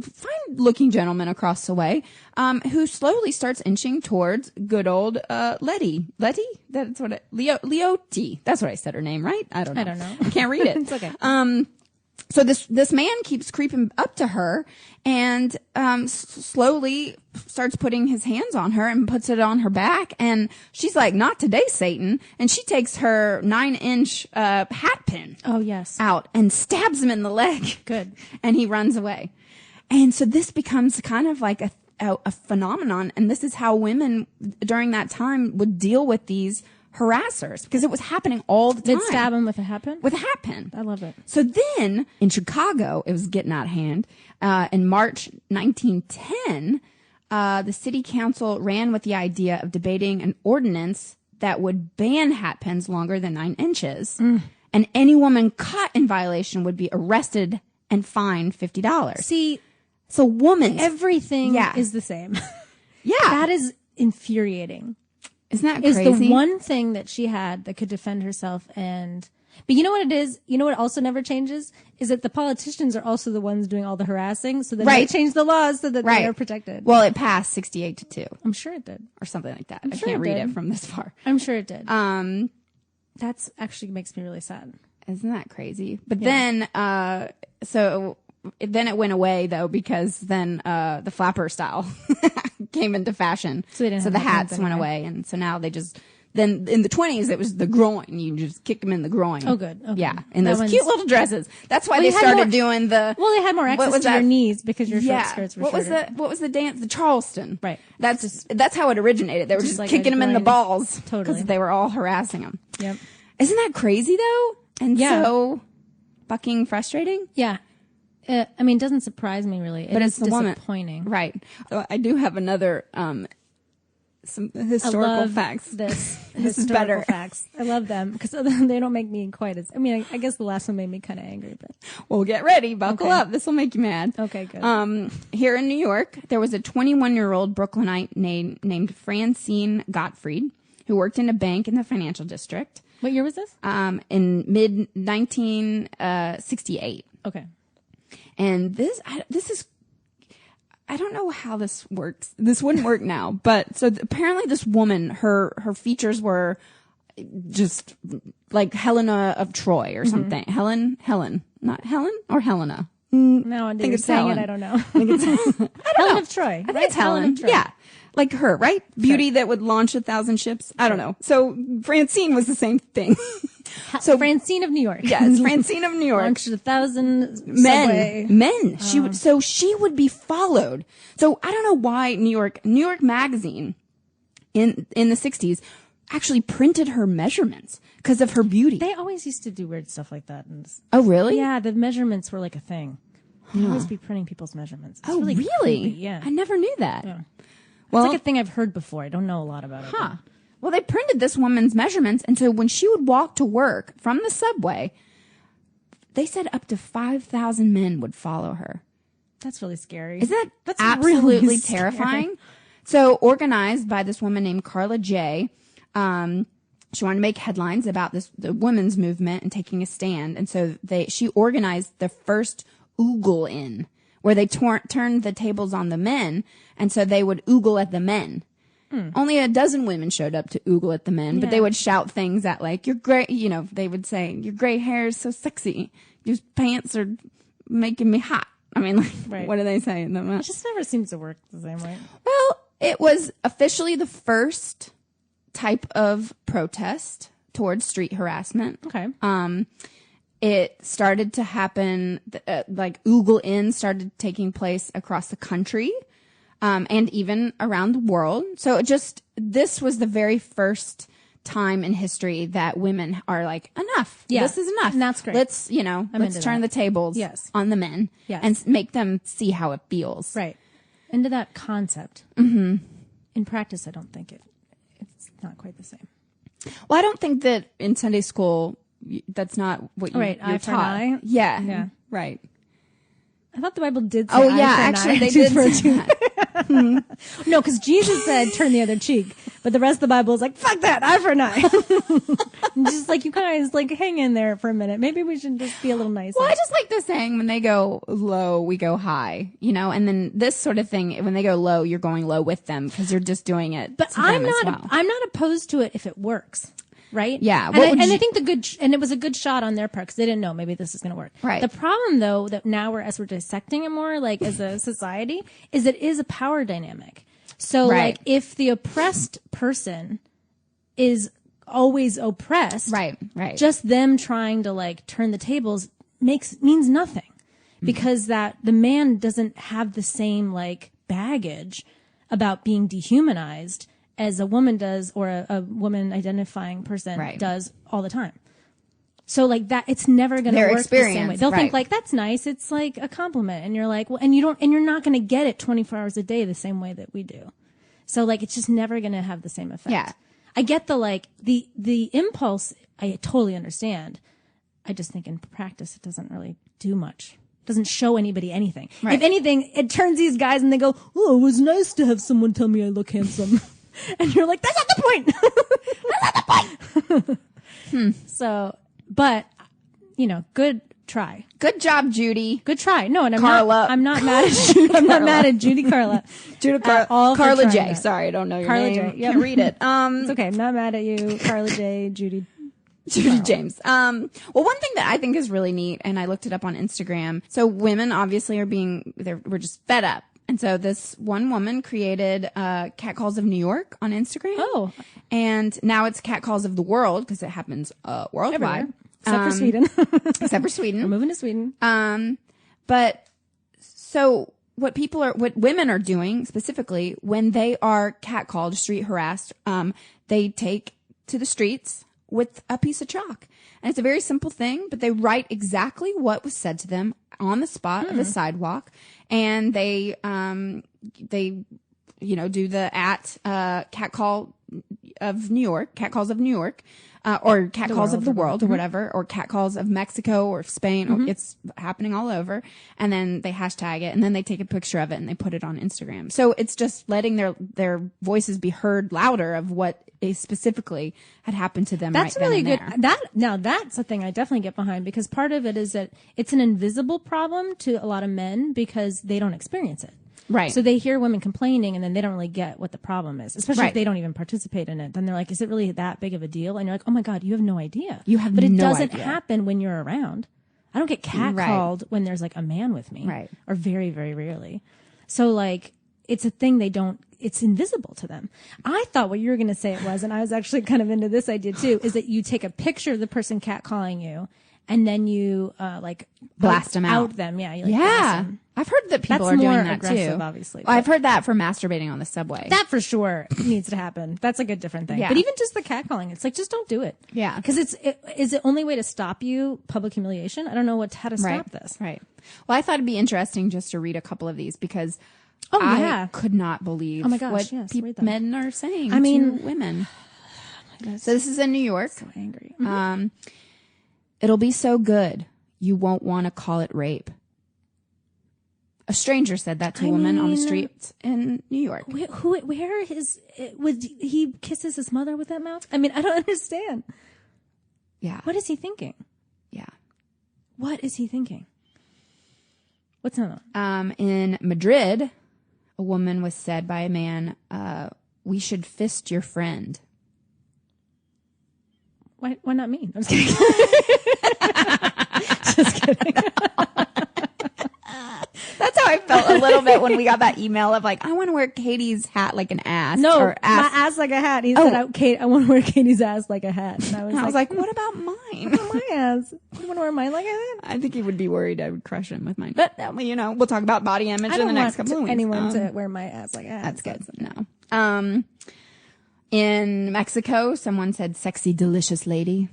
looking gentleman across the way, who slowly starts inching towards good old, Letty? That's what Leotti. That's what I said her name, right? I don't know. I can't read it. It's okay. So this man keeps creeping up to her and slowly starts putting his hands on her and puts it on her back. And she's like, "Not today, Satan." And she takes her 9-inch hat pin out and stabs him in the leg. Good. And he runs away. And so this becomes kind of like a phenomenon. And this is how women during that time would deal with these harassers, because it was happening all the time. They'd stab him with a hat pin? With a hat pin. I love it. So then in Chicago, it was getting out of hand. In March 1910, the city council ran with the idea of debating an ordinance that would ban hat pins longer than 9 inches. And any woman caught in violation would be arrested and fined $50. See, so everything is the same. Yeah. That is infuriating. Isn't that is crazy? The one thing that she had that could defend herself. But you know what it is? You know what also never changes? Is that the politicians are also the ones doing all the harassing, so that they change the laws so that they are protected. Well, it passed 68-2. I'm sure it did. Or something like that. I can't read it from this far. I'm sure it did. That's actually makes me really sad. Isn't that crazy? But then, then it went away though, because then the flapper style came into fashion. So the hats went away, and so now they just then in the 20s it was the groin. You just kick them in the groin. Oh, good. Okay. Yeah, in those cute little dresses. That's why they started doing the. Well, they had more access to your knees because your short skirts were shorter. What was the dance? The Charleston. Right. That's how it originated. They were just like kicking them in the balls because they were all harassing them. Yep. Isn't that crazy though? And so fucking frustrating. Yeah. I mean, it doesn't surprise me really. But it's the disappointing. Woman. Right. I do have another, some historical facts. This is better. Facts. I love them because they don't make me quite as, I guess the last one made me kind of angry, but. Well, get ready. Buckle up. This will make you mad. Okay, good. Here in New York, there was a 21-year-old Brooklynite named Francine Gottfried who worked in a bank in the financial district. What year was this? In mid 1968. Okay. And this is, I don't know how this works. This wouldn't work now, but so apparently this woman, her features were just like Helena of Troy or something. Helen, not Helen or Helena. No, I think it's saying it. I don't know. I think it's Helen of Troy. I think it's Helen of Troy. Yeah. Like her, right? Beauty that would launch 1,000 ships. I don't know. So Francine was the same thing. So Francine of New York. Yes, Francine of New York. Launched 1,000 men. She would be followed. So I don't know why New York Magazine in the 60s actually printed her measurements because of her beauty. They always used to do weird stuff like that. Oh, really? Yeah, the measurements were like a thing. They'd always be printing people's measurements. It's really? Creepy. Yeah. I never knew that. Yeah. Well, it's like a thing I've heard before. I don't know a lot about it. Huh. Well, they printed this woman's measurements, and so when she would walk to work from the subway, they said up to 5,000 men would follow her. That's really scary. That's absolutely terrifying? So organized by this woman named Carla J. She wanted to make headlines about the women's movement and taking a stand, and so she organized the first Oogle In, where they turned the tables on the men, and so they would oogle at the men. Only a dozen women showed up to oogle at the men, but they would shout things at like, "Your gray," they would say, "Your gray hair is so sexy. Your pants are making me hot." I mean, like, What do they say in them? It just never seems to work the same way. Well, it was officially the first type of protest towards street harassment. Okay. It started to happen, like Oogle In started taking place across the country, and even around the world. So this was the very first time in history that women are like, enough. Yeah. This is enough. And that's great. Let's turn the tables on the men and make them see how it feels. Right. Into that concept. Mm-hmm. In practice, I don't think it's not quite the same. Well, I don't think that in Sunday school, that's not what you're eye for taught. an eye? Yeah. Right. I thought the Bible did say eye for an actually eye. they did say that. No, because Jesus said turn the other cheek, but the rest of the Bible is like, fuck that, eye for an eye. Just like, you guys, like, hang in there for a minute. Maybe we should just be a little nicer. Well, I just like the saying, when they go low, we go high, you know, and then this sort of thing, when they go low, you're going low with them because you're just doing it. But to I'm them as not, well. I'm not opposed to it if it works. Right? Yeah. And I think and it was a good shot on their part because they didn't know maybe this is going to work. Right. The problem though, that now as we're dissecting it more, like as a society, is it is a power dynamic. So Right. like if the oppressed person is always oppressed, Right. just them trying to like turn the tables means nothing because that the man doesn't have the same like baggage about being dehumanized as a woman does, or a woman identifying person Right. does all the time. So like that, it's never going to Their work the same way. experience, They'll right. think like, that's nice. It's like a compliment. And you're like, well, and you're not going to get it 24 hours a day the same way that we do. So like, it's just never going to have the same effect. Yeah. I get the impulse. I totally understand. I just think in practice, it doesn't really do much. It doesn't show ananybody anything. Right. If anything, it turns these guys and they go, oh, it was nice to have someone tell me I look handsome. And you're like, that's not the point. That's not the point. So, but, you know, good try. Good job, Judy. Good try. No, and Carla. I'm not mad at Judy. I'm not mad at Judy Carla. All for Carla trying J. that. Sorry, I don't know your Carla name. J. Yep. Can't read it. It's okay. I'm not mad at you, Carla J, Judy. Judy James. Well, one thing that I think is really neat, and I looked it up on Instagram. So women obviously we're just fed up. And so this one woman created Catcalls of New York on Instagram. Oh. And now it's Catcalls of the World because it happens worldwide. Everywhere. Except for Sweden. Except for Sweden. We're moving to Sweden. But so what women are doing specifically when they are catcalled, street harassed, they take to the streets with a piece of chalk. And it's a very simple thing, but they write exactly what was said to them on the spot of a sidewalk. And they do the catcall of New York, catcalls of New York, or catcalls of the world or whatever, or catcalls of Mexico or Spain. Or it's happening all over. And then they hashtag it and then they take a picture of it and they put it on Instagram. So it's just letting their voices be heard louder of what specifically had happened to them. That's right really then good. and there. Now that's a thing I definitely get behind because part of it is that it's an invisible problem to a lot of men because they don't experience it. Right. So they hear women complaining and then they don't really get what the problem is, especially Right. if they don't even participate in it. Then they're like, is it really that big of a deal? And you're like, oh my God, you have no idea. You have But it no doesn't idea. happen when you're around. I don't get catcalled when there's like a man with me. Right. Or very, very rarely. So like, it's a thing it's invisible to them. I thought what you were going to say it was, and I was actually kind of into this idea too, is that you take a picture of the person catcalling you and then you, Blast them out. them. Yeah. You, blast Yeah. them. I've heard that people That's are doing more that aggressive, too. obviously, Well, but- I've heard that for masturbating on the subway. That for sure needs to happen. That's like a different thing. Yeah. But even just the catcalling, it's like, just don't do it. Yeah. Because is the only way to stop you public humiliation? I don't know how to stop this. Right. Well, I thought it'd be interesting just to read a couple of these because yeah. I could not believe Oh my gosh, what yes, read them. men are saying I mean- to women. So this is in New York. So angry. It'll be so good. You won't want to call it rape. A stranger said that to a woman on the streets in New York. Where he kisses his mother with that mouth? I mean, I don't understand. Yeah. What is he thinking? Yeah. What is he thinking? What's another one? In Madrid, a woman was said by a man, we should fist your friend. Why not me? I'm just kidding. Just kidding. That's how I felt a little bit when we got that email of like, I want to wear Katie's hat like an ass. No, or ass. my ass like a hat. He said, I want to wear Katie's ass like a hat. And I was like, what about mine? my ass. You want to wear mine like a hat? I think he would be worried I would crush him with mine. But, we'll talk about body image in the next couple of weeks. anyone to wear my ass like a hat. That's good. No. In Mexico, someone said sexy, delicious lady.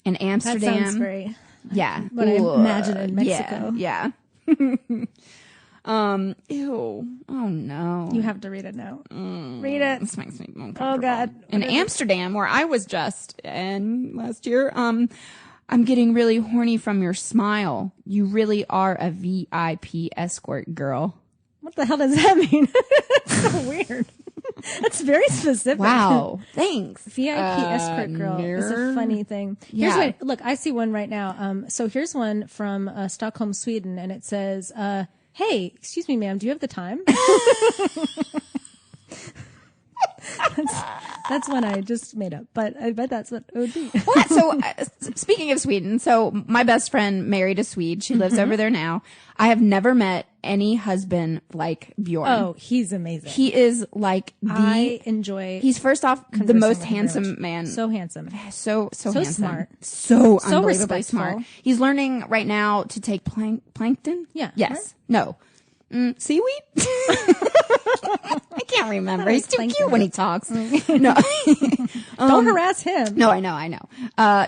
In That Amsterdam. sounds very Yeah. what I imagine in Mexico. Yeah. Ew. Oh no. You have to read it now. Read it. This makes me uncomfortable. Oh God. In Amsterdam, where I was just last year, I'm getting really horny from your smile. You really are a VIP escort girl. What the hell does that mean? It's so weird. That's very specific. Wow. Thanks. VIP escort girl is a funny thing. Here's Yeah. one. Look, I see one right now. So here's one from Stockholm, Sweden, and it says, "Hey, excuse me, ma'am, do you have the time?" That's one I just made up, but I bet that's what it would be. What? So, speaking of Sweden, so my best friend married a Swede. She lives over there now. I have never met any husband like Bjorn. Oh, he's amazing. He is like I enjoy. He's first off the conversing most with him very handsome much. man. So handsome. So handsome. smart. So So unbelievably respectful. smart. He's learning right now to take plankton. Yeah. Yes. Right? No. Seaweed? I can't remember. He's too Plankton. cute when he talks. No. Don't harass him. No, I know.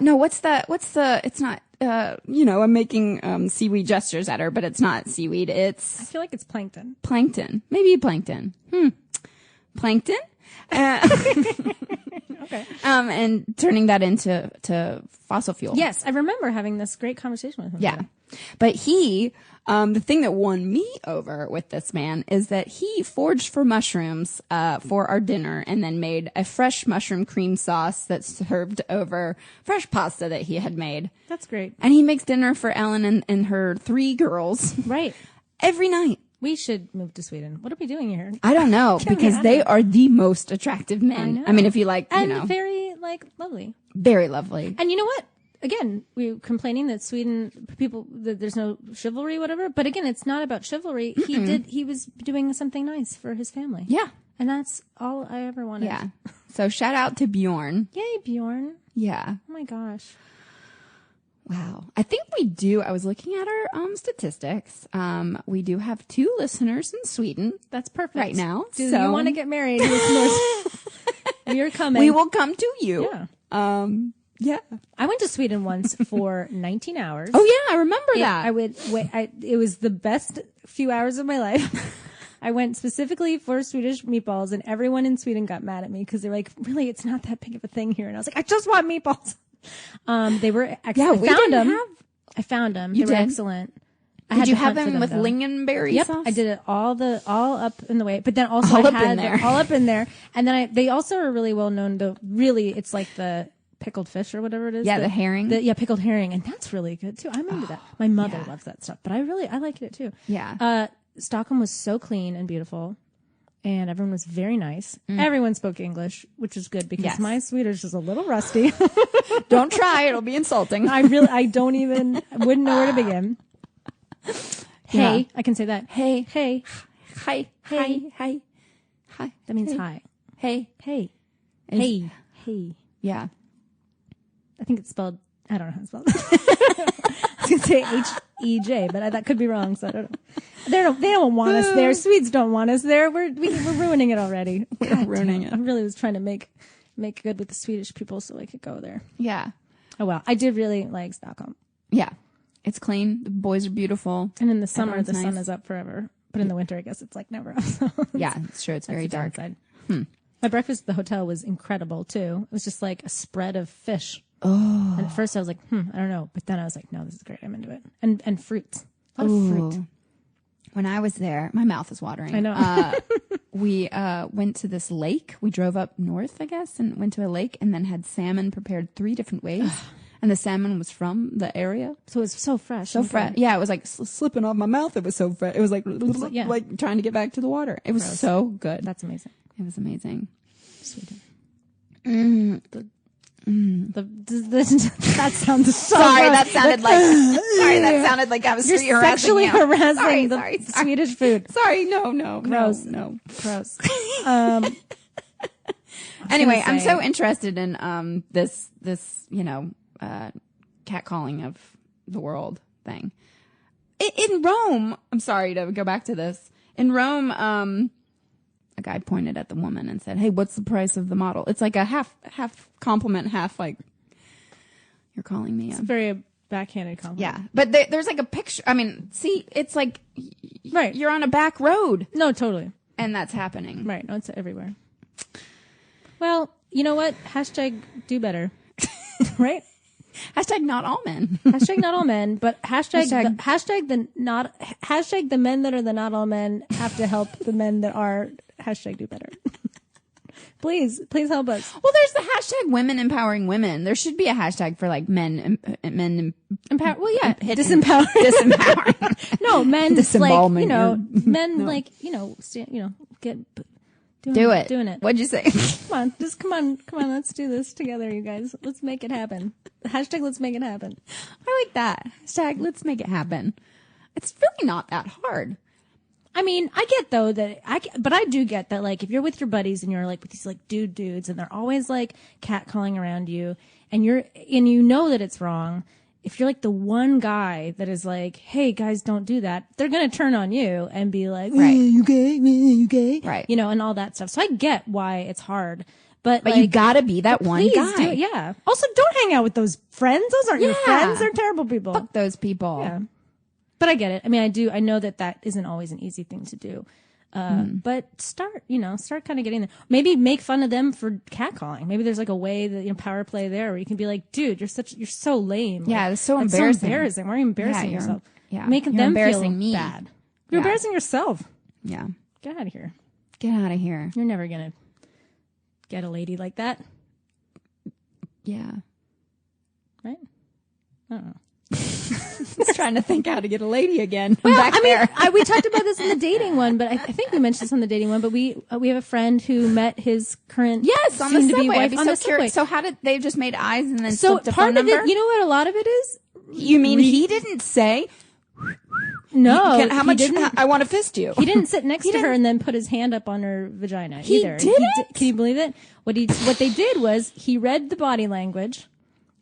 No, what's the, it's not, I'm making, seaweed gestures at her, but it's not seaweed. I It's feel like it's plankton. plankton. Maybe plankton. Plankton? Okay. And turning that into fossil fuel. Yes, I remember having this great conversation with him. Yeah. But he, the thing that won me over with this man is that he foraged for mushrooms, for our dinner and then made a fresh mushroom cream sauce that served over fresh pasta that he had made. That's great. And he makes dinner for Ellen and her 3 girls Right. every night. We should move to Sweden. What are we doing here? I don't know because out they of are the most attractive men. I mean, if you like, And very, lovely. very lovely. And you know what? Again, we were complaining that Sweden people that there's no chivalry, whatever. But again, it's not about chivalry. He was doing something nice for his family. Yeah. And that's all I ever wanted. Yeah. So shout out to Bjorn. Yay, Bjorn. Yeah. Oh my gosh. Wow. I think we do. I was looking at our statistics. We do have 2 listeners in Sweden. That's perfect. Right now. Do So- you want to get married, listeners? We are coming. We will come to you. Yeah. Yeah. I went to Sweden once for 19 hours. Oh yeah, I remember Yeah, that. I would wait. It was the best few hours of my life. I went specifically for Swedish meatballs, and everyone in Sweden got mad at me because they're like, "Really, it's not that big of a thing here." And I was like, "I just want meatballs." They were excellent. we I found didn't them. have- I found them. You they were did? excellent. I Did had you to have hunt for them with though. lingonberry Yep, sauce? I did it all up in the way, but then also All I up in had there. all up in there, and then they also are really well known. Though really, it's like the pickled fish or whatever it is. Yeah, the herring. Pickled herring, and that's really good too. I'm into that. My mother loves that stuff, but I liked it too. Yeah. Stockholm was so clean and beautiful, and everyone was very nice. Everyone spoke English, which is good because Yes. my Swedish is a little rusty. Don't try. It'll be insulting. I wouldn't know where to begin. Hey, Yeah. I can say that. Hey. Hey, Hi. Hey. Hi. Hi. that means hi. Hey. Hey, Is- hey. Yeah. I think it's spelled. I don't know how it's spelled. I was gonna say H-E-J, but that could be wrong. So I don't know. They don't want us there. Swedes don't want us there. We're ruining it already. We're ruining it. I really was trying to make good with the Swedish people so I could go there. Yeah. Oh well, I did really like Stockholm. Yeah. It's clean. The boys are beautiful. And in the summer, Everyone's the sun nice. is up forever. But in the winter, I guess it's like never up. So Yeah, it's true. It's very that's the dark. downside. My breakfast at the hotel was incredible too. It was just like a spread of fish. Oh. And at first I was like, I don't know. But then I was like, no, this is great. I'm into it. And fruits. A lot of fruit. When I was there, my mouth is watering. I know. We went to this lake. We drove up north, I guess, and went to a lake and then had salmon prepared 3 different ways. And the salmon was from the area. So it was so fresh. So fresh. Yeah, it was like slipping off my mouth. It was so fresh. It was like, Yeah. like trying to get back to the water. It was so good. That's amazing. It was amazing. Sweden. Mm. That sounds so Sorry, gross. that sounded like I was You're street harassing sexually you. harassing Sorry. Swedish food. Sorry, no. Gross. No. Gross. Anyway, I'm say- so interested in this catcalling of the world thing. In Rome, I'm sorry to go back to this. In Rome, a guy pointed at the woman and said, "Hey, what's the price of the model?" It's like a half compliment, half like you're calling me a Very backhanded compliment. yeah. But there's like a picture. I mean, see, it's like Right. you're on a back road No, totally. and that's happening. Right. No, it's everywhere. Well, you know what? Hashtag do better. Right? Hashtag not all men. Hashtag not all men, but hashtag the men that are the not all men have to help the men that are hashtag do better. Please help us. Well, there's the hashtag women empowering women. There should be a hashtag for like men Empower. Well, yeah, disempowering. No, men like, you know, men No. like, you know, get Do it. doing it. What'd you say? Come on. Let's do this together, you guys. Let's make it happen. Hashtag let's make it happen. I like that. Hashtag let's make it happen. It's really not that hard. I mean, I get though but I do get that, like, if you're with your buddies and you're like with these like dudes and they're always like catcalling around you and you know that it's wrong. If you're like the one guy that is like, hey guys, don't do that, they're going to turn on you and be like, Right. You gay? Right. You know, and all that stuff. So I get why it's hard, but But like, you gotta be that one please guy. do it, yeah. Also, don't hang out with those friends. Those aren't your Yeah. friends. They're terrible people. Fuck those people. Yeah. But I get it. I mean, I know that isn't always an easy thing to do. But start kind of getting there. Maybe make fun of them for catcalling. Maybe there's like a way that, you know, power play there where you can be like, dude, you're so lame. Yeah, Like, it's so that's embarrassing. So embarrassing. Why are you embarrassing Yeah, yourself? yeah. Making You're them embarrassing feel me. bad. You're Yeah. embarrassing yourself. Yeah. Get out of here. Get out of here. You're never going to get a lady like that. Yeah. Right? I don't know. Just trying to think how to get a lady again. Well, Back I mean, there. we talked about this in the dating one, but I think we mentioned this on the dating one. But we have a friend who met his current Yes, on the soon-to-be subway. wife I'd be on so the subway. curious. So how did they just made eyes and then So flipped a part phone of number? it, you know what a lot of it is? You mean he didn't say? No, How he much? didn't. I want to fist you. He didn't sit next to her didn't- and then put his hand up on her vagina He either. didn't? Can you believe it? What they did was he read the body language.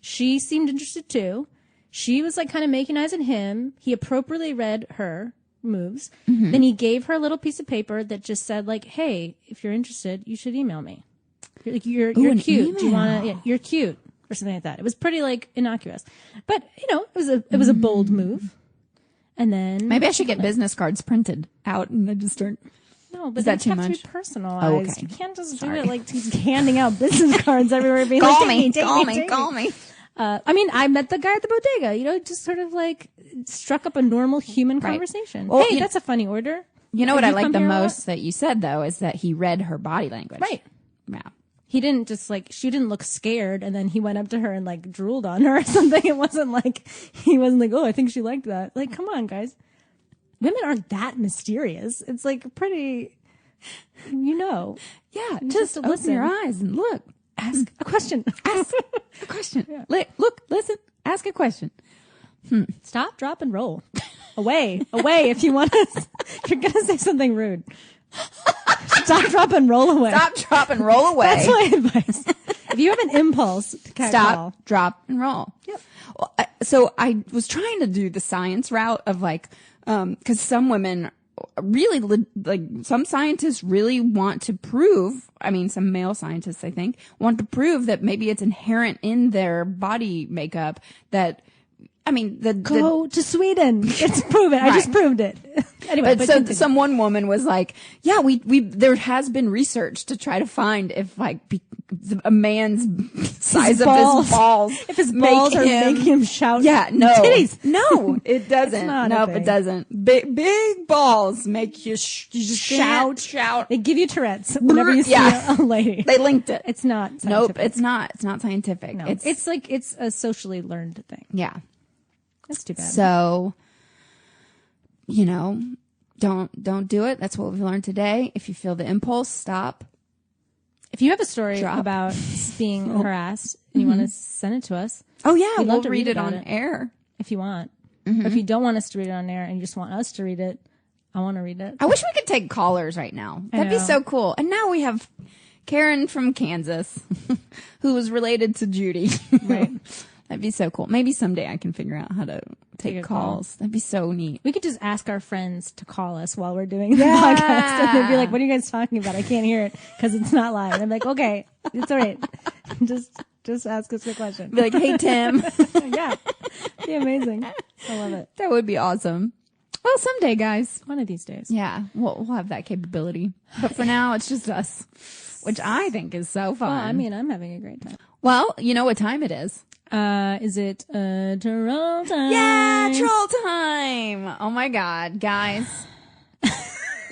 She seemed interested too. She was like kind of making eyes at him. He appropriately read her moves. Mm-hmm. Then he gave her a little piece of paper that just said like, "Hey, if you're interested, you should email me. You're an cute. Do you want email. to? Yeah, you're cute." Or something like that. It was pretty like innocuous, but you know, it was a bold move. And then Maybe I should get business cards printed out and then just start. no, but Is that that's too have to much? be personalized. Oh, okay. You can't just Sorry. do it like he's handing out business cards everywhere. Being Call like, me, take call take me, call me. I mean, I met the guy at the bodega. You know, just sort of like struck up a normal human Right. conversation. Well, Hey, you- that's a funny order. You know Have what I you like come the here a lot? most that you said though is that he read her body language. Right. Yeah. He didn't just like, she didn't look scared and then he went up to her and like drooled on her or something. It wasn't like, he wasn't like, oh, I think she liked that. Like, come on, guys. Women aren't that mysterious. It's like pretty, you know. Yeah. You Just open listen. your eyes and look. Ask a question. Ask a question. Look, listen. Ask a question. Stop, drop, and roll. Away if you want to. If you're gonna say something rude. Stop, drop, and roll away. Stop, drop, and roll away. That's my advice. If you have an impulse to catcall, Stop, drop, and roll. Yep. Well, so I was trying to do the science route of like, cause some women really like some scientists really want to prove, I mean, some male scientists, I think, want to prove that maybe it's inherent in their body makeup that, I mean, go to Sweden. It's proven. I just Right. proved it. Anyway, but so continue. some one woman was like, yeah, we there has been research to try to find if like a man's size of his balls, if his make balls are making him shout, yeah, no, titties. no, it doesn't. not a Nope, thing. it doesn't. Big balls make you, you just Shout. shout. They give you Tourette's whenever you see Yeah. a lady. They linked it. It's not. Nope, scientific. it's not. It's not scientific. No. It's like it's a socially learned thing. yeah. That's too bad. So, you know, don't do it. That's what we've learned today. If you feel the impulse, stop. If you have a story Drop. about being harassed and you want to send it to us, Oh yeah, We'd we'll love to read read it about on it. air. if you want. Or if you don't want us to read it on air and you just want us to read it, I want to read it. I wish we could take callers right now. I That'd be know. so cool. And now we have Karen from Kansas, who is related to Judy. Right. That'd be so cool. Maybe someday I can figure out how to Take take a call. calls. That'd be so neat. We could just ask our friends to call us while we're doing the Yeah. podcast. And they'd be like, what are you guys talking about? I can't hear it because it's not live. And I'm like, okay, it's all right. Just ask us a question. Be like, hey, Tim. Yeah. Be amazing. I love it. That would be awesome. Well, someday, guys. One of these days. Yeah, we'll have that capability. But for now, it's just us, which I think is so fun. Well, I mean, I'm having a great time. Well, you know what time it is. Is it troll time? Yeah, troll time. Oh my God, guys.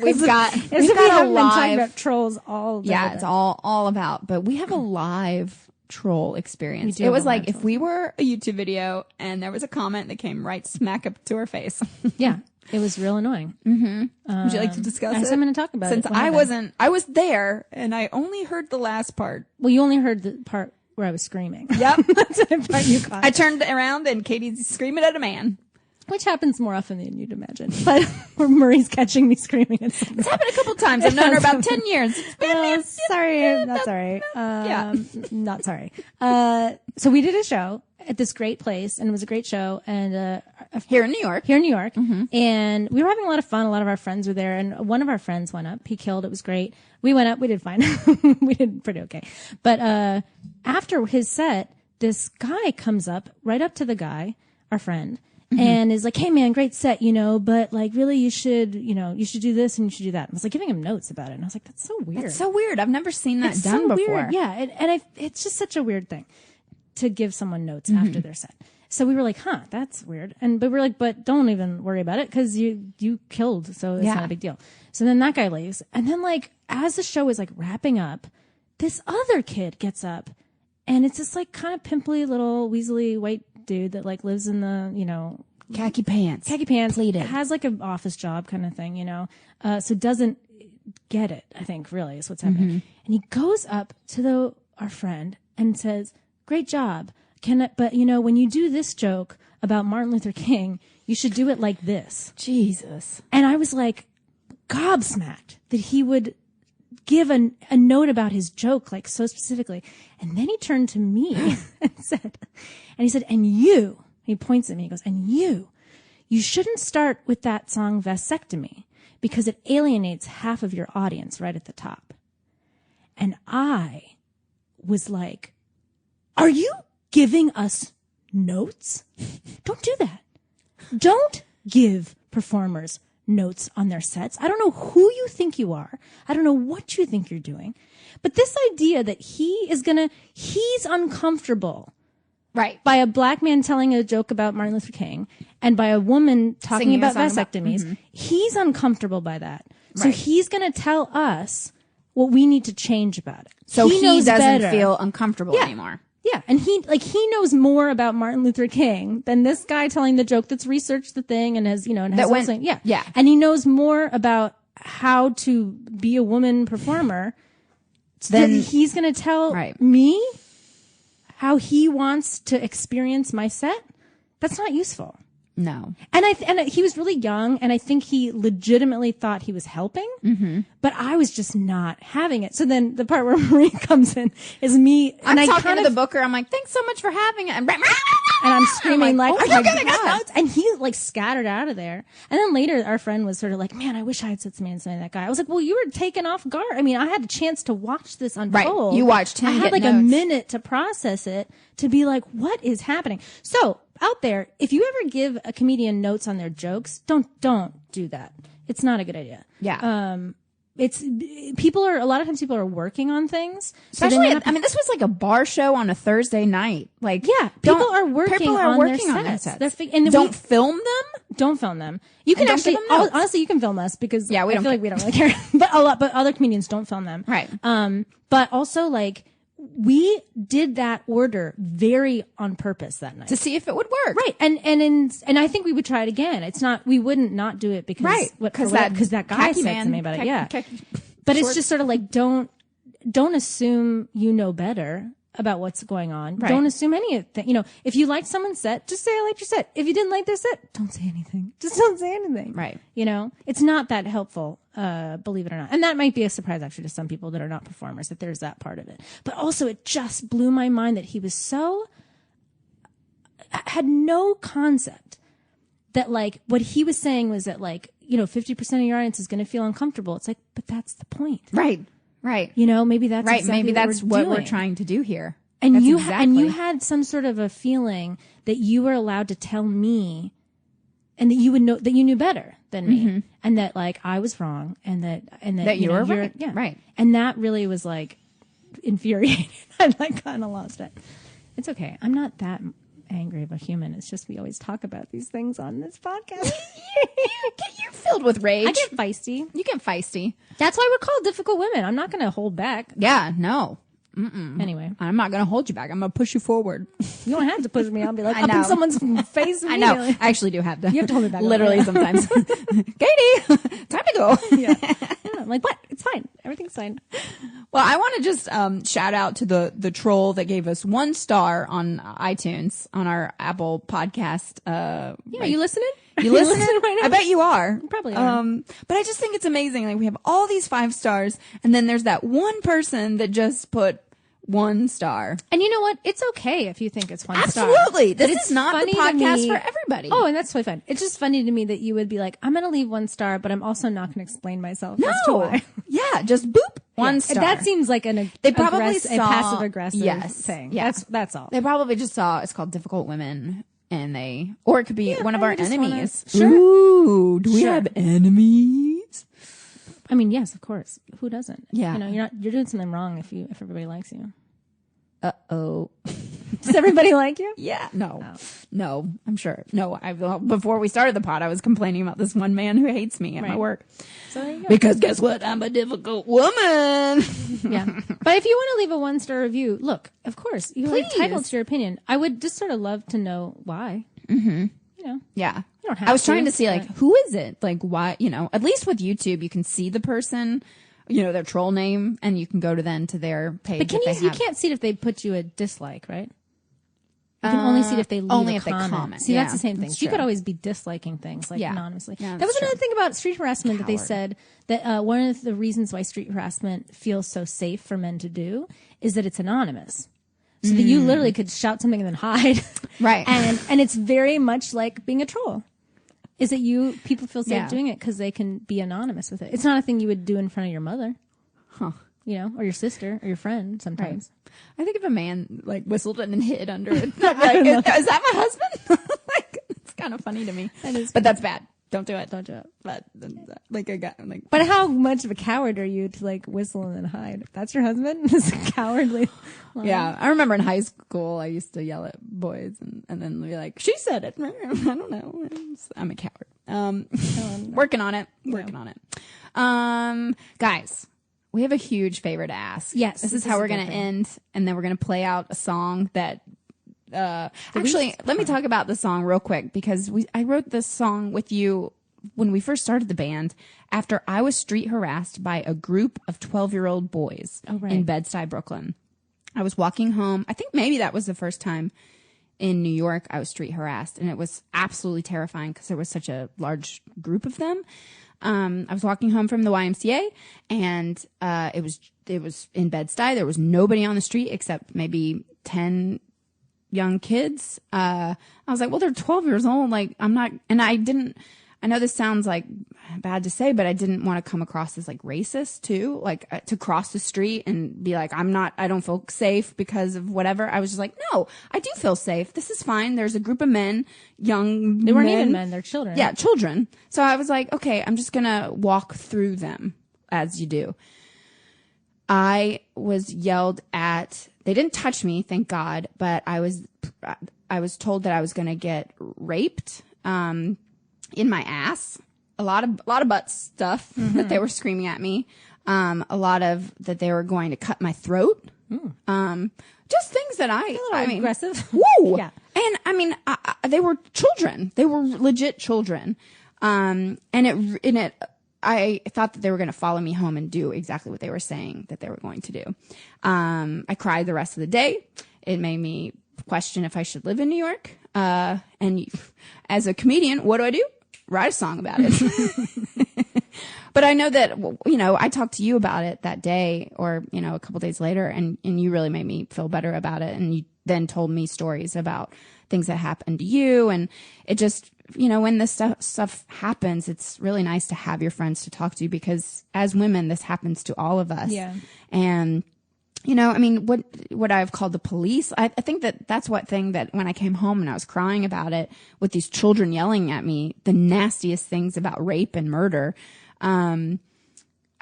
We've got As a if we haven't been talking live. about trolls all day. Yeah, it's all about. But we have a live troll experience. We do It have was a like live if troll. we were a YouTube video and there was a comment that came right smack up to our face. Yeah, it was real annoying. Would you like to discuss I it? guess I'm going to talk about Since it. What happened? I was there and I only heard the last part. Well, you only heard the part where I was screaming. Yep. That's the part you caught. I turned around and Katie's screaming at a man. Which happens more often than you'd imagine. But where Murray's catching me screaming at something. It's happened a couple times. I've known her about 10 years. It's been Oh, sorry. Not sorry. Yeah. Not sorry. So we did a show at this great place, and it was a great show. And here in New York. here in New York, and we were having a lot of fun. A lot of our friends were there, and one of our friends went up. He killed. It was great. We went up. We did fine. We did pretty okay. But after his set, this guy comes up, right up to the guy, our friend, and is like, "Hey, man, great set, but like, really, you should do this and you should do that." I was like giving him notes about it, and I was like, "That's so weird. It's so weird. I've never seen that It's done so before. weird." Yeah, it's just such a weird thing to give someone notes after their set. So we were like, "Huh, that's weird." But we're like, "But don't even worry about it because you killed, so it's not a big deal." So then that guy leaves, and then like as the show is like wrapping up, this other kid gets up, and it's this like kind of pimply little weaselly white dude that like lives in the Khaki pants. pleated, has like an office job kind of thing, so doesn't get it. I think really is what's happening, and he goes up to our friend and says, "Great job. But when you do this joke about Martin Luther King, you should do it like this." Jesus. And I was like gobsmacked that he would give a note about his joke, like so specifically. And then he turned to me and said, "And you," he points at me, he goes, "And you shouldn't start with that song Vasectomy because it alienates half of your audience right at the top." And I was like, "Are you giving us notes? Don't do that. Don't give performers notes on their sets. I don't know who you think you are. I don't know what you think you're doing. But this idea that he's uncomfortable Right. by a black man telling a joke about Martin Luther King and by a woman talking Singing a about song about- vasectomies, he's uncomfortable by that. So Right. he's going to tell us what we need to change about it. So he knows doesn't better. feel uncomfortable anymore. Yeah, and he knows more about Martin Luther King than this guy telling the joke that's researched the thing and has, and has That went- whole thing. Yeah. yeah. And he knows more about how to be a woman performer. Then he's going to tell Right. me how he wants to experience my set. That's not useful. No. And he was really young, and I think he legitimately thought he was helping, but I was just not having it. So then the part where Marie comes in is me, I'm and I talking kind to of the booker. I'm like, thanks so much for having it. And I'm screaming like, oh "Are my you getting us God." notes?" And he like scattered out of there. And then later our friend was sort of like, "Man, I wish I had said something to that guy." I was like, "Well, you were taken off guard. I mean, I had a chance to watch this unfold. You watched him I had get like a notes. minute to process it, to be like, what is happening?" So out there, if you ever give a comedian notes on their jokes, don't do that. It's not a good idea. Yeah. A lot of times people are working on things. So then Especially, you have to- this was like a bar show on a Thursday night. Like, yeah, people are working on their their sets. And Don't film them. Don't film them. You can And don't actually, give them notes. honestly, you can film us because Yeah, we I don't feel like we don't really care. but other comedians don't film them. Right. But also like we did that order very on purpose that night. To see if it would work. Right. And I think we would try it again. It's not, we wouldn't not do it because, Right. because that that guy khaki said man, something about it. Yeah. khaki But it's shorts. just sort of like, don't assume you know better about what's going on. Right. Don't assume anything. If you liked someone's set, just say, "I liked your set." If you didn't like their set, don't say anything. Just don't say anything. Right. It's not that helpful, believe it or not. And that might be a surprise actually to some people that are not performers, that there's that part of it. But also it just blew my mind that he was had no concept that like what he was saying was that like, 50% of your audience is going to feel uncomfortable. It's like, but that's the point. Right. Right. Maybe that's Right. exactly Maybe that's what we're doing. trying to do here. And That's you exactly. you had some sort of a feeling that you were allowed to tell me, and that you would know that you knew better than me, and that like I was wrong, and that you were you're- right. yeah, Right. And that really was like infuriating. I like kind of lost it. It's okay. I'm not that angry of a human. It's just we always talk about these things on this podcast. You're filled with rage. I get feisty. You get feisty. That's why we're called difficult women. I'm not going to hold back. Yeah, no. Anyway, I'm not going to hold you back. I'm going to push you forward. you don't have to push me. I'll be like I up in know. someone's face. I know. I actually do have to. You have to hold me back. Literally sometimes. Katy, time to go. Yeah. I'm like, what? It's fine. Everything's fine. Well, I want to just shout out to the troll that gave us 1 star on iTunes on our Apple podcast. Are you listening? You listening? right now? I bet you are. You probably are. But I just think it's amazing. Like, we have all these 5 stars, and then there's that one person that just put 1 star. And you know what? It's okay if you think it's 1 star. Absolutely. But This is not the podcast for everybody. Oh, and that's totally fine. It's just funny to me that you would be like, I'm going to leave 1 star, but I'm also not going to explain myself as to why. Yeah, just boop, 1 star. That seems like They probably a passive aggressive thing. Yeah. That's all. They probably just saw it's called Difficult Women, and or it could be one of our enemies. Sure. Ooh, do we have enemies? I mean, yes, of course. Who doesn't? Yeah. You know, you're doing something wrong if everybody likes you. Uh-oh. Does everybody like you? Yeah. No, I'm sure. No, before we started the pod, I was complaining about this one man who hates me at my work. So there you go. Because guess what? I'm a difficult woman. Yeah. But if you want to leave a 1-star review, look, of course, you're entitled to your opinion. I would just sort of love to know why. Mm-hmm. You know. Yeah. You don't have I was trying to see, but- who is it? Like, why, at least with YouTube, you can see the person, their troll name, and you can go to their page. But you can't see it if they put you a dislike, right? You can only see it if they leave only a if they comment. comment. See, Yeah, that's the same thing. that's You true. could always be disliking things anonymously. Yeah, that that's was another true. thing about street harassment that they Coward. said that one of the reasons why street harassment feels so safe for men to do is that it's anonymous. So that you literally could shout something and then hide. Right. And it's very much like being a troll. Is that people feel safe Yeah. doing it because they can be anonymous with it. It's not a thing you would do in front of your mother. Huh. Or your sister or your friend sometimes. I think if a man whistled and then hid under it, I'd be like, is that my husband? It's kind of funny to me. But that's bad. Don't do it. Don't do it. But a guy, But how much of a coward are you to whistle and then hide? If that's your husband? It's cowardly. yeah. I remember in high school, I used to yell at boys and then be like, she said it. I don't know. I'm a coward. Working on it. Guys, we have a huge favor to ask. Yes, This this is how is we're a good going to thing. end, and then we're going to play out a song that actually, let me talk about the song real quick, because I wrote this song with you when we first started the band after I was street harassed by a group of 12-year-old boys in Bed-Stuy, Brooklyn. I was walking home. I think maybe that was the first time in New York I was street harassed, and it was absolutely terrifying because there was such a large group of them. I was walking home from the YMCA, and it was in Bed-Stuy. There was nobody on the street except maybe 10 young kids. I was like, well, they're 12 years old. I'm not, and I know this sounds bad to say, but I didn't want to come across as racist too, to cross the street and be like, I don't feel safe because of whatever. I was just like, no, I do feel safe. This is fine. There's a group of men, young They weren't men. even men, they're children. Yeah, children. So I was like, okay, I'm just going to walk through them as you do. I was yelled at. They didn't touch me, thank God, but I was told that I was going to get raped in my ass. A lot of butt stuff that they were screaming at me. A lot of that they were going to cut my throat. Just things that I mean, aggressive. Woo! Yeah. And I mean, they were children. They were legit children. I thought that they were going to follow me home and do exactly what they were saying that they were going to do. I cried the rest of the day. It made me question if I should live in New York. And as a comedian, what do? Write a song about it. But I know that, I talked to you about it that day or, a couple days later, and you really made me feel better about it. And you then told me stories about things that happened to you. And it just, when this stuff happens, it's really nice to have your friends to talk to, because as women, this happens to all of us. Yeah. And, I mean, what I've called the police, I think that's what thing that when I came home and I was crying about it with these children yelling at me, the nastiest things about rape and murder, I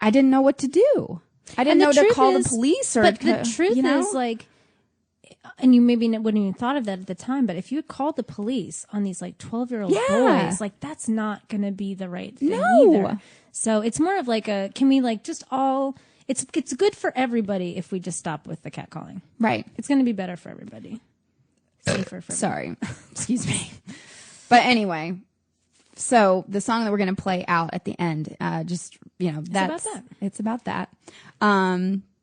didn't know what to do. I didn't know to call the police or But the truth is and you maybe wouldn't even thought of that at the time, but if you had called the police on these like 12-year-old boys, like that's not going to be the right thing either. So it's more of like can we like just all, it's good for everybody if we just stop with the catcalling. Right. It's going to be better for everybody. Safer for everybody. Sorry. Excuse me. But anyway, so the song that we're going to play out at the end, just, it's about that.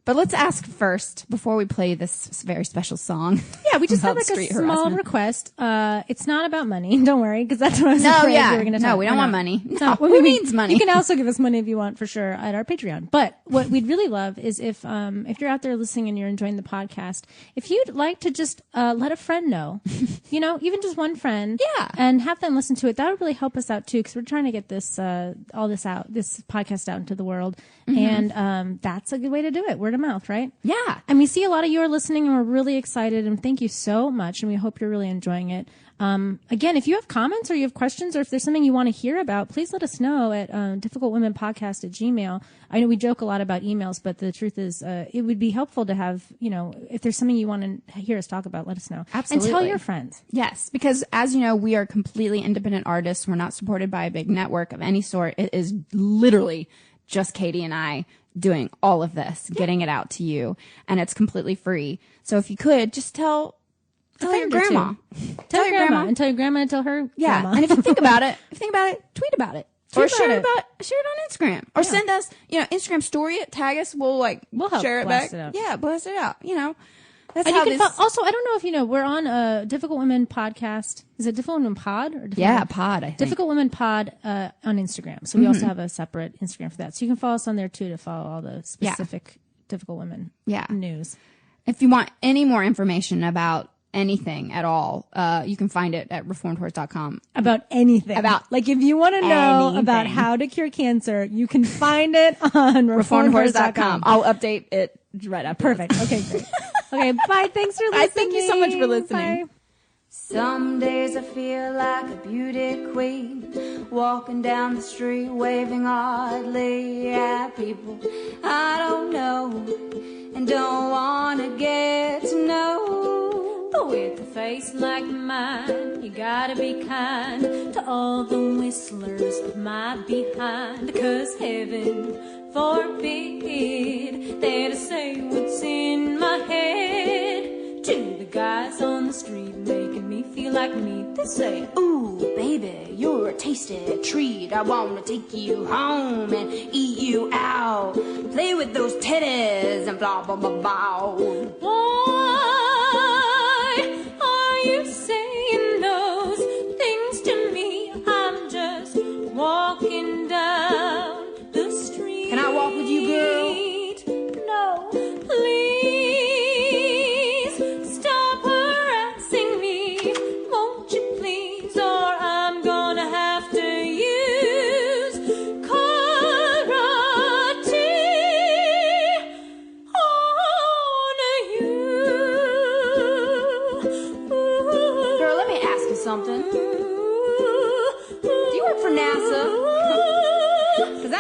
But let's ask first, before we play this very special song. Yeah, we just have like a small request. It's not about money. Don't worry, because that's what I was afraid we were going to talk. No, we don't want money. No, who needs money? You can also give us money if you want, for sure, at our Patreon. But what we'd really love is if you're out there listening and you're enjoying the podcast, if you'd like to just let a friend know, even just one friend, and have them listen to it, that would really help us out too, because we're trying to get this this podcast out into the world, and that's a good way to do it. Word of mouth, right? Yeah. And we see a lot of you are listening, and we're really excited, and thank you so much, and we hope you're really enjoying it. Again, if you have comments or you have questions, or if there's something you want to hear about, please let us know at difficultwomenpodcast@gmail.com. I know we joke a lot about emails, but the truth is it would be helpful to have, if there's something you want to hear us talk about, let us know. Absolutely. And tell your friends. Yes, because as you know, we are completely independent artists. We're not supported by a big network of any sort. It is literally just Katy and I doing all of this, getting it out to you, and it's completely free. So if you could just tell your grandma. Tell your grandma and tell your grandma and tell her grandma. And if you think about it, tweet about it. Or share it on Instagram. Or send us, Instagram story it, tag us, we'll help share it back. Yeah, blast it out. That's and how you can also, I don't know if you know, we're on a Difficult Women podcast. Is it Difficult Women Pod? Or Pod, I think. Difficult Women Pod on Instagram. So we also have a separate Instagram for that. So you can follow us on there too to follow all the specific Difficult Women news. If you want any more information about anything at all, you can find it at reformedhorse.com. About anything. Like if you want to know about how to cure cancer, you can find it on reformedhorse.com. I'll update it right after. Perfect. Okay, great. Okay, bye. Thanks for listening. Thank you so much for listening. Bye. Some days I feel like a beauty queen, walking down the street waving oddly at people I don't know and don't want to get to know. But with a face like mine, you gotta be kind to all the whistlers of my behind, 'cause heaven forbid that I say what's in my head to the guys on the street making me feel like me. They say, ooh, baby, you're a tasty treat. I want to take you home and eat you out, play with those titties and blah, blah, blah, blah. Why are you saying those things to me? I'm just walking down the street. Can I walk with you, girl? No, please stop harassing me. Won't you please, or I'm gonna have to use karate on you. Girl, let me ask you something. Do you work for NASA? 'Cause